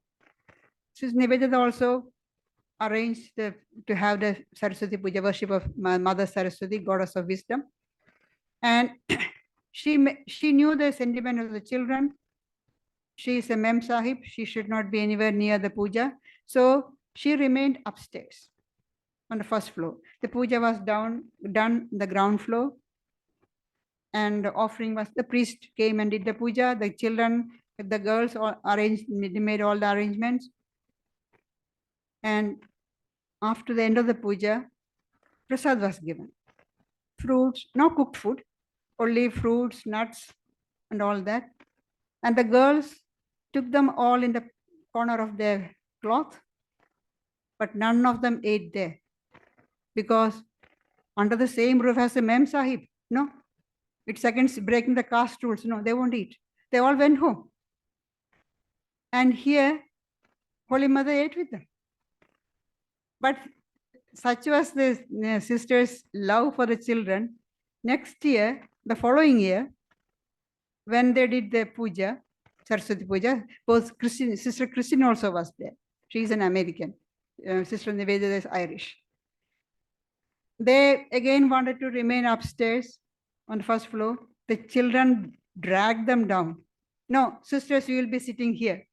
Sister Nivedita also arranged to have the Saraswati Puja, worship of Mother Saraswati, goddess of wisdom. And she knew the sentiment of the children. She is a Mem Sahib. She should not be anywhere near the puja. So she remained upstairs on the first floor. The puja was done the ground floor. And the offering was, the priest came and did the puja. The children, the girls all made all the arrangements. And after the end of the puja, prasad was given. Fruits, no cooked food, only fruits, nuts, and all that. And the girls took them all in the corner of their cloth, but none of them ate there, because under the same roof as the Mem Sahib, no, it's against breaking the caste rules. No, they won't eat. They all went home. And here, Holy Mother ate with them. But such was the sisters' love for the children. Next year, the following year, when they did the puja, Saraswati Puja, both Sister Christine also was there. She is an American. Sister Nivedita is Irish. They again wanted to remain upstairs on the first floor. The children dragged them down. No, sisters, you will be sitting here.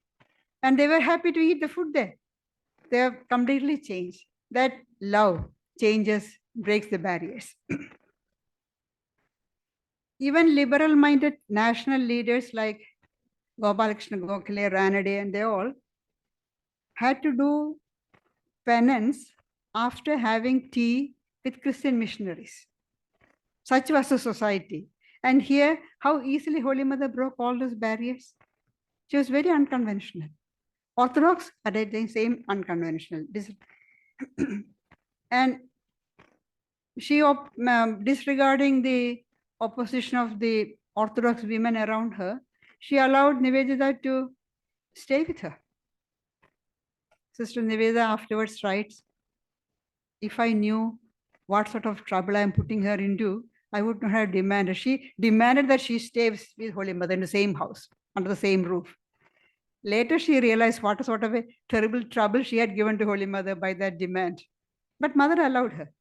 And they were happy to eat the food there. They have completely changed. That love changes, breaks the barriers. Even liberal-minded national leaders like Gopalakrishna Gokhale, Ranade, and they all had to do penance after having tea with Christian missionaries. Such was the society. And here, how easily Holy Mother broke all those barriers. She was very unconventional. Orthodox, at the same unconventional. And she, disregarding the opposition of the Orthodox women around her, she allowed Nivedita to stay with her. Sister Nivedita afterwards writes, "If I knew what sort of trouble I am putting her into, I would not have demanded." She demanded that she stays with Holy Mother in the same house, under the same roof. Later, she realized what sort of a terrible trouble she had given to Holy Mother by that demand. But Mother allowed her.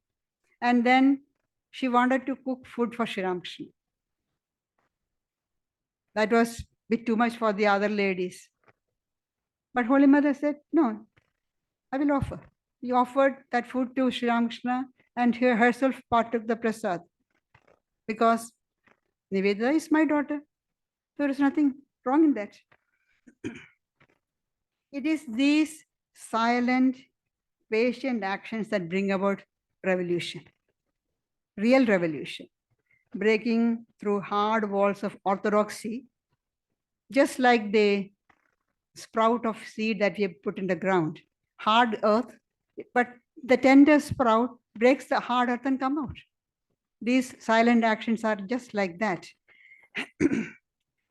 And then she wanted to cook food for Sri Ramakrishna. That was a bit too much for the other ladies. But Holy Mother said, "No, I will offer." He offered that food to Sri Ramakrishna, and he herself partook the prasad. Because Nivedita is my daughter. There is nothing wrong in that. It is these silent, patient actions that bring about revolution, real revolution, breaking through hard walls of orthodoxy, just like the sprout of seed that we have put in the ground. Hard earth, but the tender sprout breaks the hard earth and come out. These silent actions are just like that.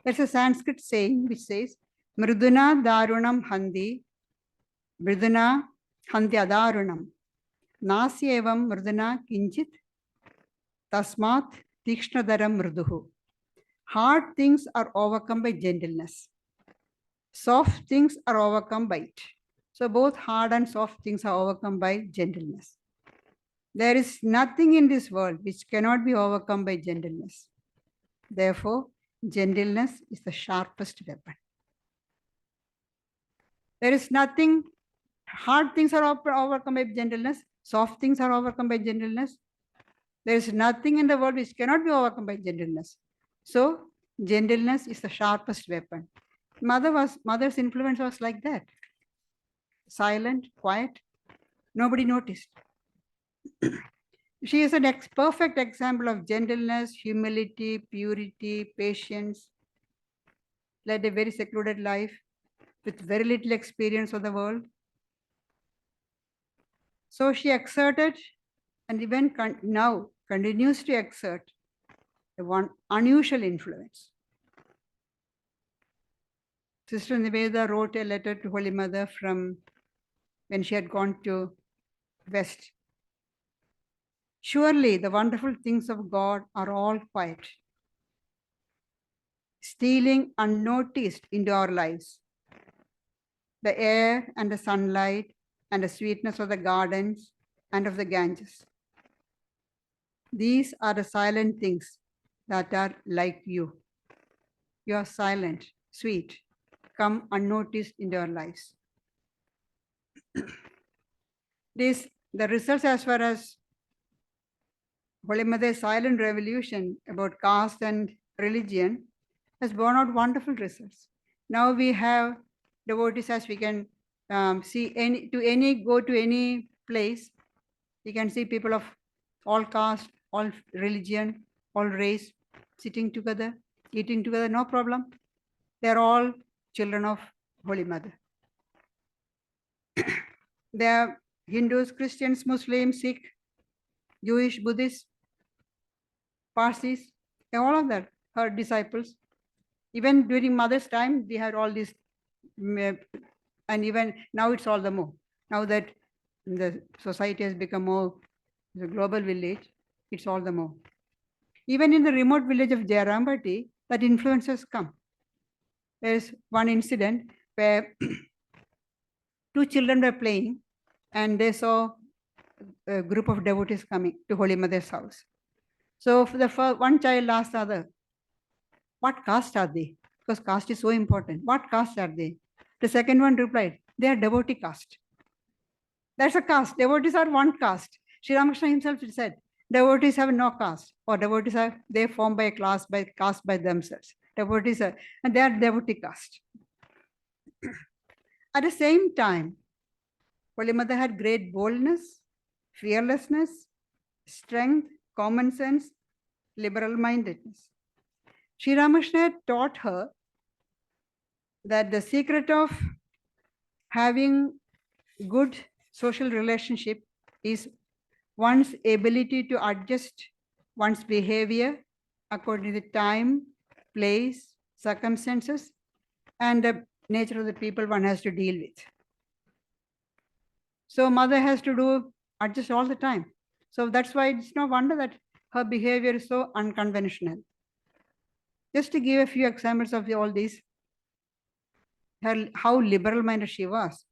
There's a Sanskrit saying which says, "Mriduna darunam handi, mriduna handi adarunam, nasyevam mriduna kinchit, tasmat tikshnadaram mriduhu." Hard things are overcome by gentleness. Soft things are overcome by it. So both hard and soft things are overcome by gentleness. There is nothing in this world which cannot be overcome by gentleness. Therefore, gentleness is the sharpest weapon. There is nothing, hard things are overcome by gentleness, soft things are overcome by gentleness. There is nothing in the world which cannot be overcome by gentleness. So, Gentleness is the sharpest weapon. Mother's influence was like that. Silent, quiet, nobody noticed. She is a perfect example of gentleness, humility, purity, patience, led a very secluded life with very little experience of the world. So she exerted and even now continues to exert one unusual influence. Sister Niveda wrote a letter to Holy Mother from when she had gone to West. Surely the wonderful things of God are all quiet, stealing unnoticed into our lives. The air and the sunlight and the sweetness of the gardens and of the Ganges. These are the silent things that are like you. You are silent, sweet, come unnoticed into our lives. The results as far as Holy Mother's silent revolution about caste and religion has borne out wonderful results. Now we have devotees, as we can see, go to any place, you can see people of all caste, all religion, all race, sitting together, eating together, no problem. They're all children of Holy Mother. They are Hindus, Christians, Muslims, Sikh, Jewish, Buddhists, Parsis, all of that, her disciples. Even during Mother's time, we had all this, and even now it's all the more. Now that the society has become more the global village, it's all the more. Even in the remote village of Jayarambati, that influence has come. There is one incident where two children were playing and they saw a group of devotees coming to Holy Mother's house. So for the one child asked the other, what caste are they? Because caste is so important. What caste are they? The second one replied, they are devotee caste. That's a caste. Devotees are one caste. Sri Ramakrishna himself said, devotees have no caste, or devotees are, they form by a class, by caste by themselves. Devotees are, and they are devotee caste. At the same time, Holy Mother had great boldness, fearlessness, strength, common sense, liberal mindedness. Sri Ramakrishna taught her that the secret of having good social relationship is one's ability to adjust one's behavior according to the time, place, circumstances, and the nature of the people one has to deal with. So Mother has to adjust all the time. So that's why it's no wonder that her behavior is so unconventional. Just to give a few examples of all these, how liberal-minded she was.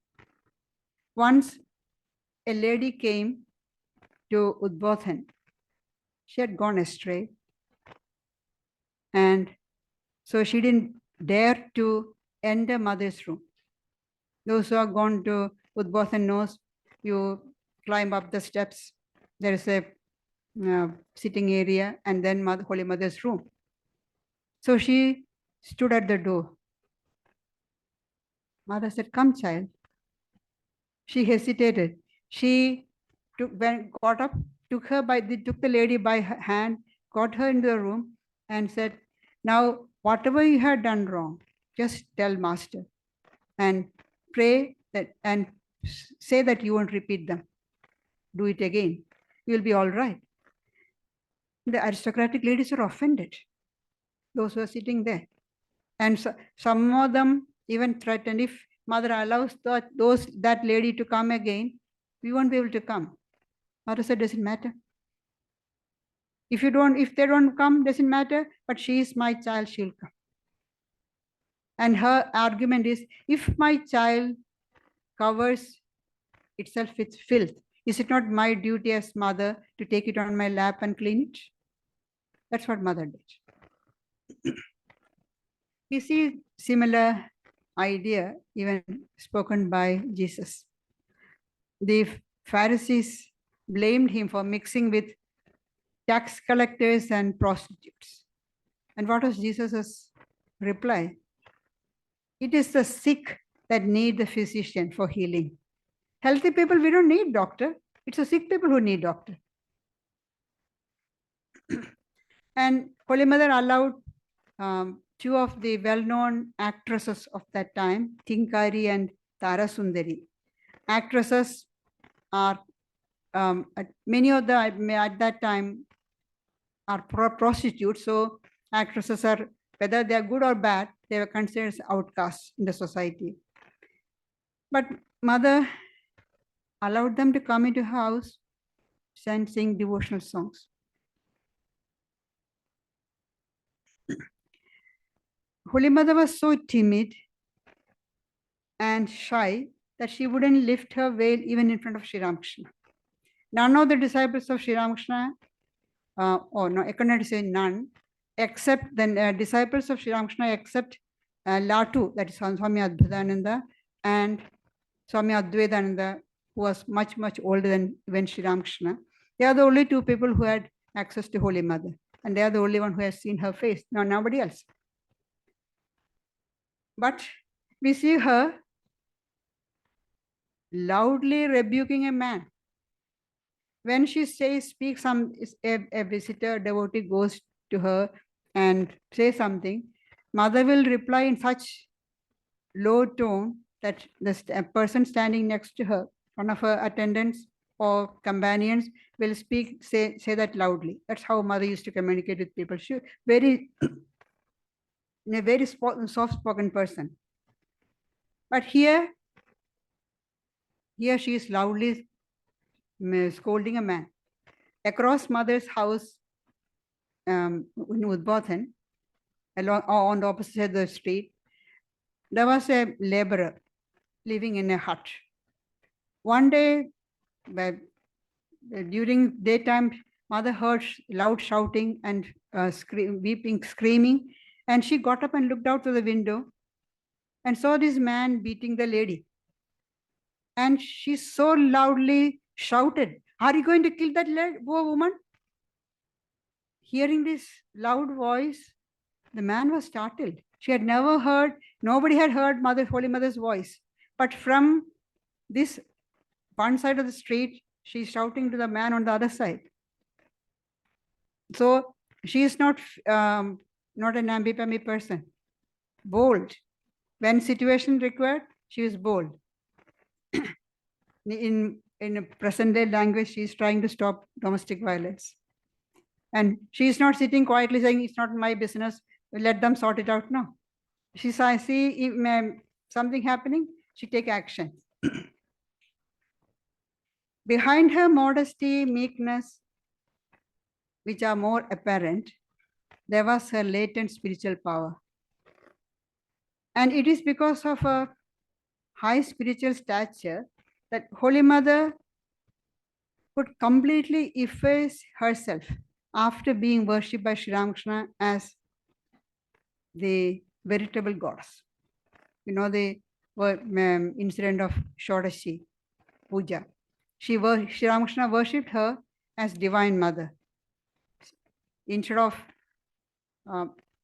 Once a lady came to Udbodhan. She had gone astray. And so she didn't dare to enter Mother's room. Those who have gone to Udbodhan knows you climb up the steps. There is a sitting area and then Holy Mother's room. So she stood at the door. Mother said, come child. She hesitated. She took the lady by her hand, got her into the room and said, now whatever you had done wrong, just tell Master and pray that and say that you won't repeat them. Do it again. You'll be all right. The aristocratic ladies are offended. Those who are sitting there. And so, some of them even threatened, if Mother allows that lady to come again, we won't be able to come. Mother said, doesn't matter. If they don't come, doesn't matter, but she is my child, she'll come. And her argument is, if my child covers itself with filth, is it not my duty as mother to take it on my lap and clean it? That's what Mother did. We see similar idea even spoken by Jesus. The Pharisees blamed him for mixing with tax collectors and prostitutes. And what was Jesus' reply? It is the sick that need the physician for healing. Healthy people, we don't need doctor. It's the sick people who need doctor. And Holy Mother allowed two of the well-known actresses of that time, Tinkari and Tara Sundari. Actresses are, many of them at that time are prostitutes. So actresses are, whether they are good or bad, they were considered as outcasts in the society. But Mother allowed them to come into her house and sing devotional songs. Holy Mother was so timid and shy that she wouldn't lift her veil even in front of Sri Ramakrishna. None of the disciples of Sri Ramakrishna, I cannot say none, except the disciples of Sri Ramakrishna, except Latu, that is Swami Adbhutananda, and Swami Advaitananda, who was much, much older than even Sri Ramakrishna. They are the only two people who had access to Holy Mother, and they are the only one who has seen her face. No, nobody else. But we see her loudly rebuking a man. When she speaks, a visitor, devotee goes to her and says something, Mother will reply in such low tone that the person standing next to her, one of her attendants or companions, will say that loudly. That's how Mother used to communicate with people. She very a very soft-spoken person. But here she is loudly scolding a man. Across Mother's house in Udbodhan, on the opposite side of the street, there was a laborer living in a hut. One day, during daytime, Mother heard loud shouting and weeping, screaming, and she got up and looked out through the window and saw this man beating the lady. And she so loudly shouted, "Are you going to kill that poor woman?" Hearing this loud voice, the man was startled. She had never heard, nobody had heard Holy Mother's voice. But from this one side of the street, she's shouting to the man on the other side. So she is not an ambipamby person. Bold. When situation required, she is bold. In present day language, she is trying to stop domestic violence. And she is not sitting quietly saying, it's not my business, let them sort it out. No. She says, I see something happening, she take action. Behind her modesty, meekness, which are more apparent, there was her latent spiritual power. And it is because of her high spiritual stature that Holy Mother could completely efface herself after being worshipped by Sri Ramakrishna as the veritable goddess. You know the incident of Shodashi Puja. Sri Ramakrishna worshipped her as Divine Mother. Instead of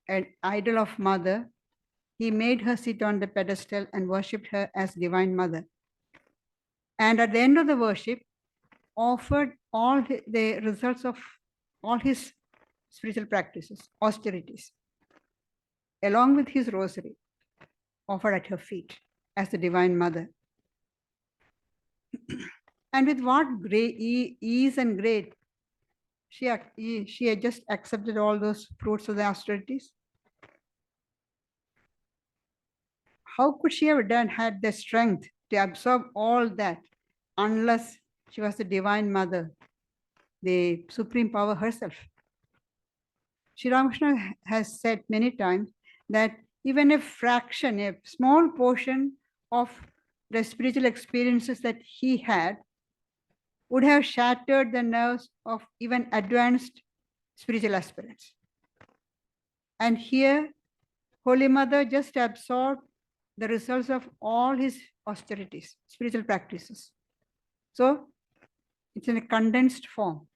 an idol of Mother, he made her sit on the pedestal and worshipped her as Divine Mother. And at the end of the worship, offered all the results of all his spiritual practices, austerities, along with his rosary, offered at her feet as the Divine Mother. And with what great ease and grace she had just accepted all those fruits of the austerities. How could she have had the strength to absorb all that unless she was the Divine Mother, the Supreme Power herself? Sri Ramakrishna has said many times that even a fraction, a small portion of the spiritual experiences that he had would have shattered the nerves of even advanced spiritual aspirants. And here, Holy Mother just absorbed the results of all his austerities, spiritual practices. So it's in a condensed form,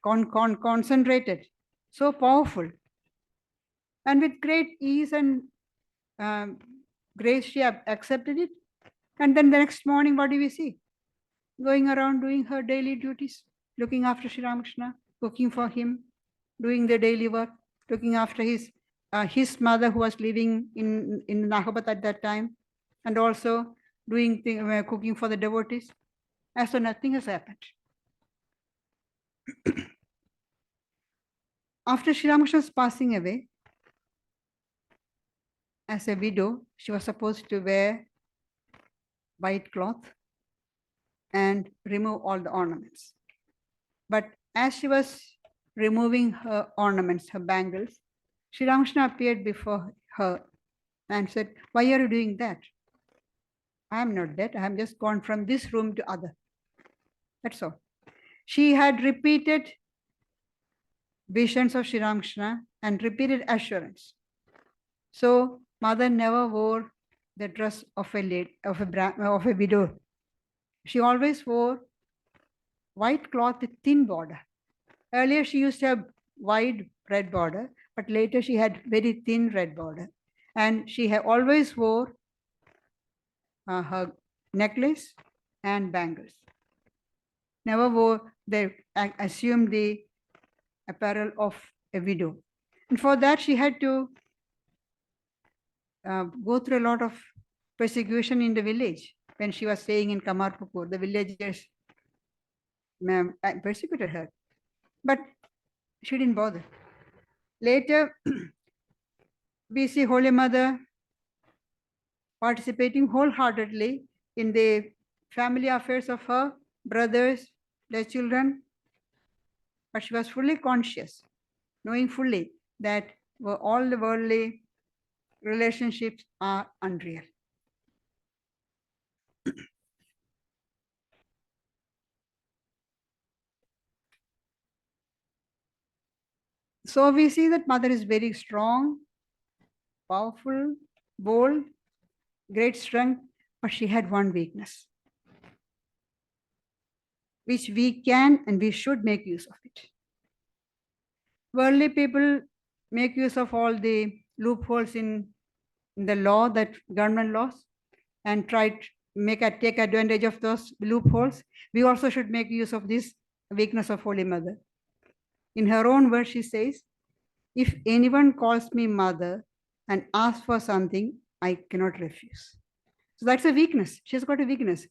concentrated, so powerful And with great ease and grace, she accepted it. And then the next morning, what do we see? Going around doing her daily duties, looking after Sri Ramakrishna, cooking for him, doing the daily work, looking after his mother who was living in Nahabat at that time, and also doing cooking for the devotees. As though nothing has happened. After Sri Ramakrishna's passing away, as a widow, she was supposed to wear white cloth and remove all the ornaments. But as she was removing her ornaments, her bangles, Sri Ramakrishna appeared before her and said, "Why are you doing that? I am not dead. I am just gone from this room to other." That's all. She had repeated visions of Sri Ramakrishna and repeated assurance. So mother never wore the dress of a widow. She always wore white cloth with thin border. Earlier she used to have wide red border, but later she had very thin red border. And she always wore her necklace and bangles. Never wore assumed the apparel of a widow. And for that she had to go through a lot of persecution in the village. When she was staying in Kamarpur, the villagers persecuted her. But she didn't bother. Later, we see Holy Mother participating wholeheartedly in the family affairs of her brothers, their children. But she was fully conscious, knowing fully that all the worldly relationships are unreal. So we see that mother is very strong, powerful, bold, great strength, but she had one weakness, which we can and we should make use of it. Worldly people make use of all the loopholes in the law, that government laws, and try to take advantage of those loopholes. We also should make use of this weakness of Holy Mother. In her own words, she says, "If anyone calls me mother and asks for something, I cannot refuse." So that's a weakness. She's got a weakness.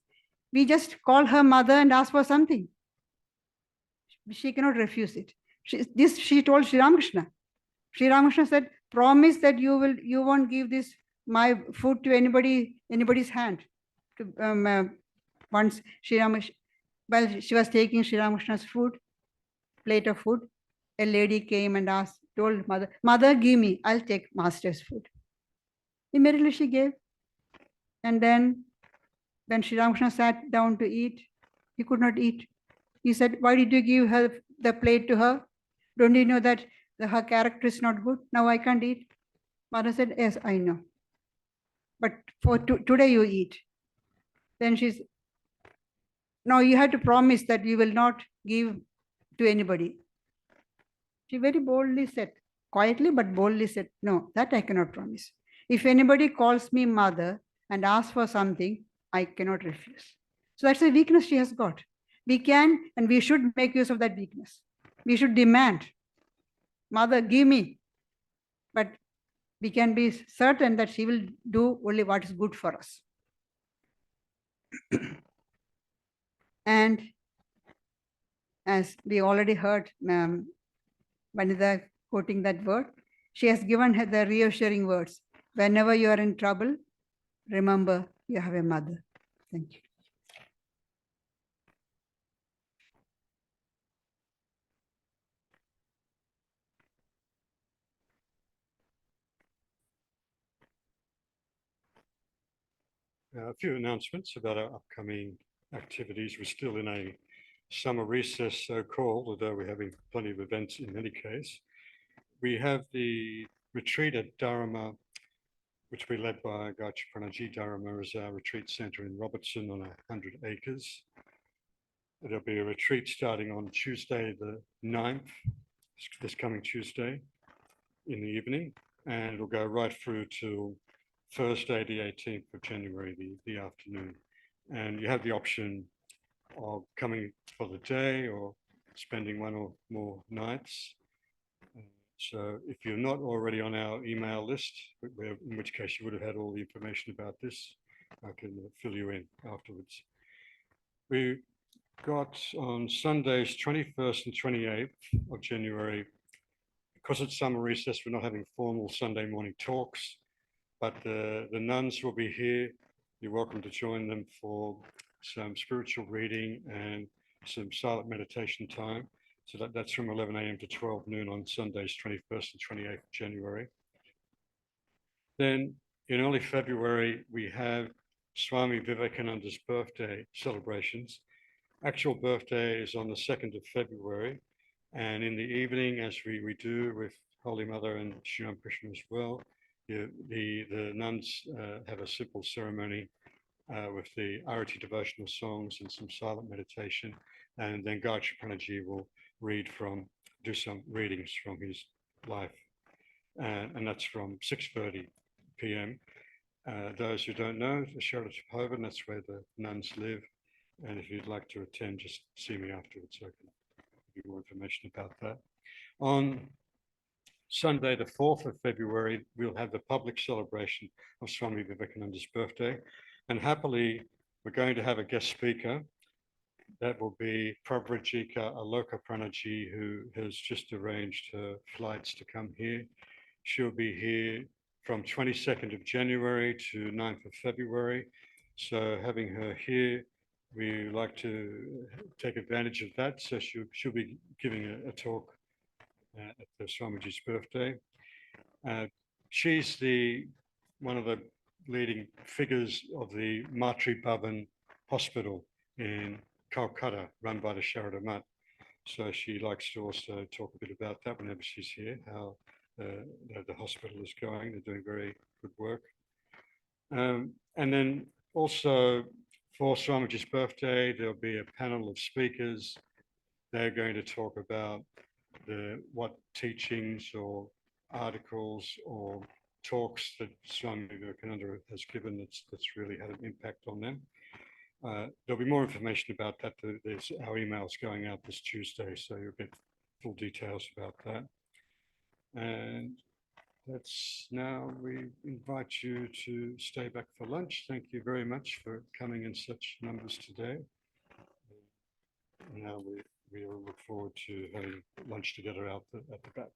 We just call her mother and ask for something. She cannot refuse it. She told Sri Ramakrishna. Sri Ramakrishna said, "Promise that you won't give this my food to anybody's hand." Once while she was taking Sri Ramakrishna's plate of food, a lady came and told mother, "Mother, give me, I'll take master's food." Immediately she gave. And then when Sri Ramakrishna sat down to eat, he could not eat. He said, "Why did you give her the plate to her? Don't you know that her character is not good? Now I can't eat." Mother said, "Yes, I know. But for today you eat." Then she's, "No, you have to promise that you will not give to anybody." She very boldly said, quietly but boldly said, "No, that I cannot promise. If anybody calls me mother and asks for something, I cannot refuse." So that's a weakness she has got. We can and we should make use of that weakness. We should demand, "Mother, give me." But we can be certain that she will do only what is good for us. And as we already heard Vanitha quoting that word, she has given her the reassuring words. Whenever you are in trouble, remember you have a mother. Thank you. A few announcements about our upcoming activities. We're still in a summer recess, so-called, although we're having plenty of events in any case. We have the retreat at Dharma, which will be led by Gayatriprana Dharma as our retreat center in Robertson on 100 acres. There'll be a retreat starting on Tuesday, the 9th, this coming Tuesday in the evening. and it'll go right through to Thursday, the 18th of January, the afternoon. And you have the option of coming for the day or spending one or more nights. So if you're not already on our email list, in which case you would have had all the information about this, I can fill you in afterwards. We got on Sundays 21st and 28th of January, because it's summer recess, we're not having formal Sunday morning talks, but the nuns will be here. You're welcome to join them for some spiritual reading and some silent meditation time. So that's from 11 a.m. to 12 noon on Sundays, 21st and 28th of January. Then in early February, we have Swami Vivekananda's birthday celebrations. Actual birthday is on the 2nd of February. And in the evening, as we do with Holy Mother and Sri Ramakrishna as well, the nuns have a simple ceremony with the Arati devotional songs and some silent meditation. And then Gayatriprana will do some readings from his life. And that's from 6:30 p.m. Those who don't know, the Sarada, that's where the nuns live. And if you'd like to attend, just see me afterwards. So I can give you more information about that. On Sunday, the 4th of February, we'll have the public celebration of Swami Vivekananda's birthday. And happily, we're going to have a guest speaker. That will be Pravrajikas Amalaprana Mataji, who has just arranged her flights to come here. She'll be here from 22nd of January to 9th of February. So having her here, we like to take advantage of that. So she'll be giving a talk at the Swamiji's birthday. She's one of the leading figures of the Matri Bhavan Hospital in Calcutta, run by the Sarada Mat. So she likes to also talk a bit about that whenever she's here, how the hospital is going. They're doing very good work. And then also for Swamiji's birthday, there'll be a panel of speakers. They're going to talk about what teachings or articles or talks that Swami Vivekananda has given that's really had an impact on them. There'll be more information about that. Our email's going out this Tuesday, so you'll get full details about that. And that's now, we invite you to stay back for lunch. Thank you very much for coming in such numbers today. Now we will look forward to having lunch together at the back.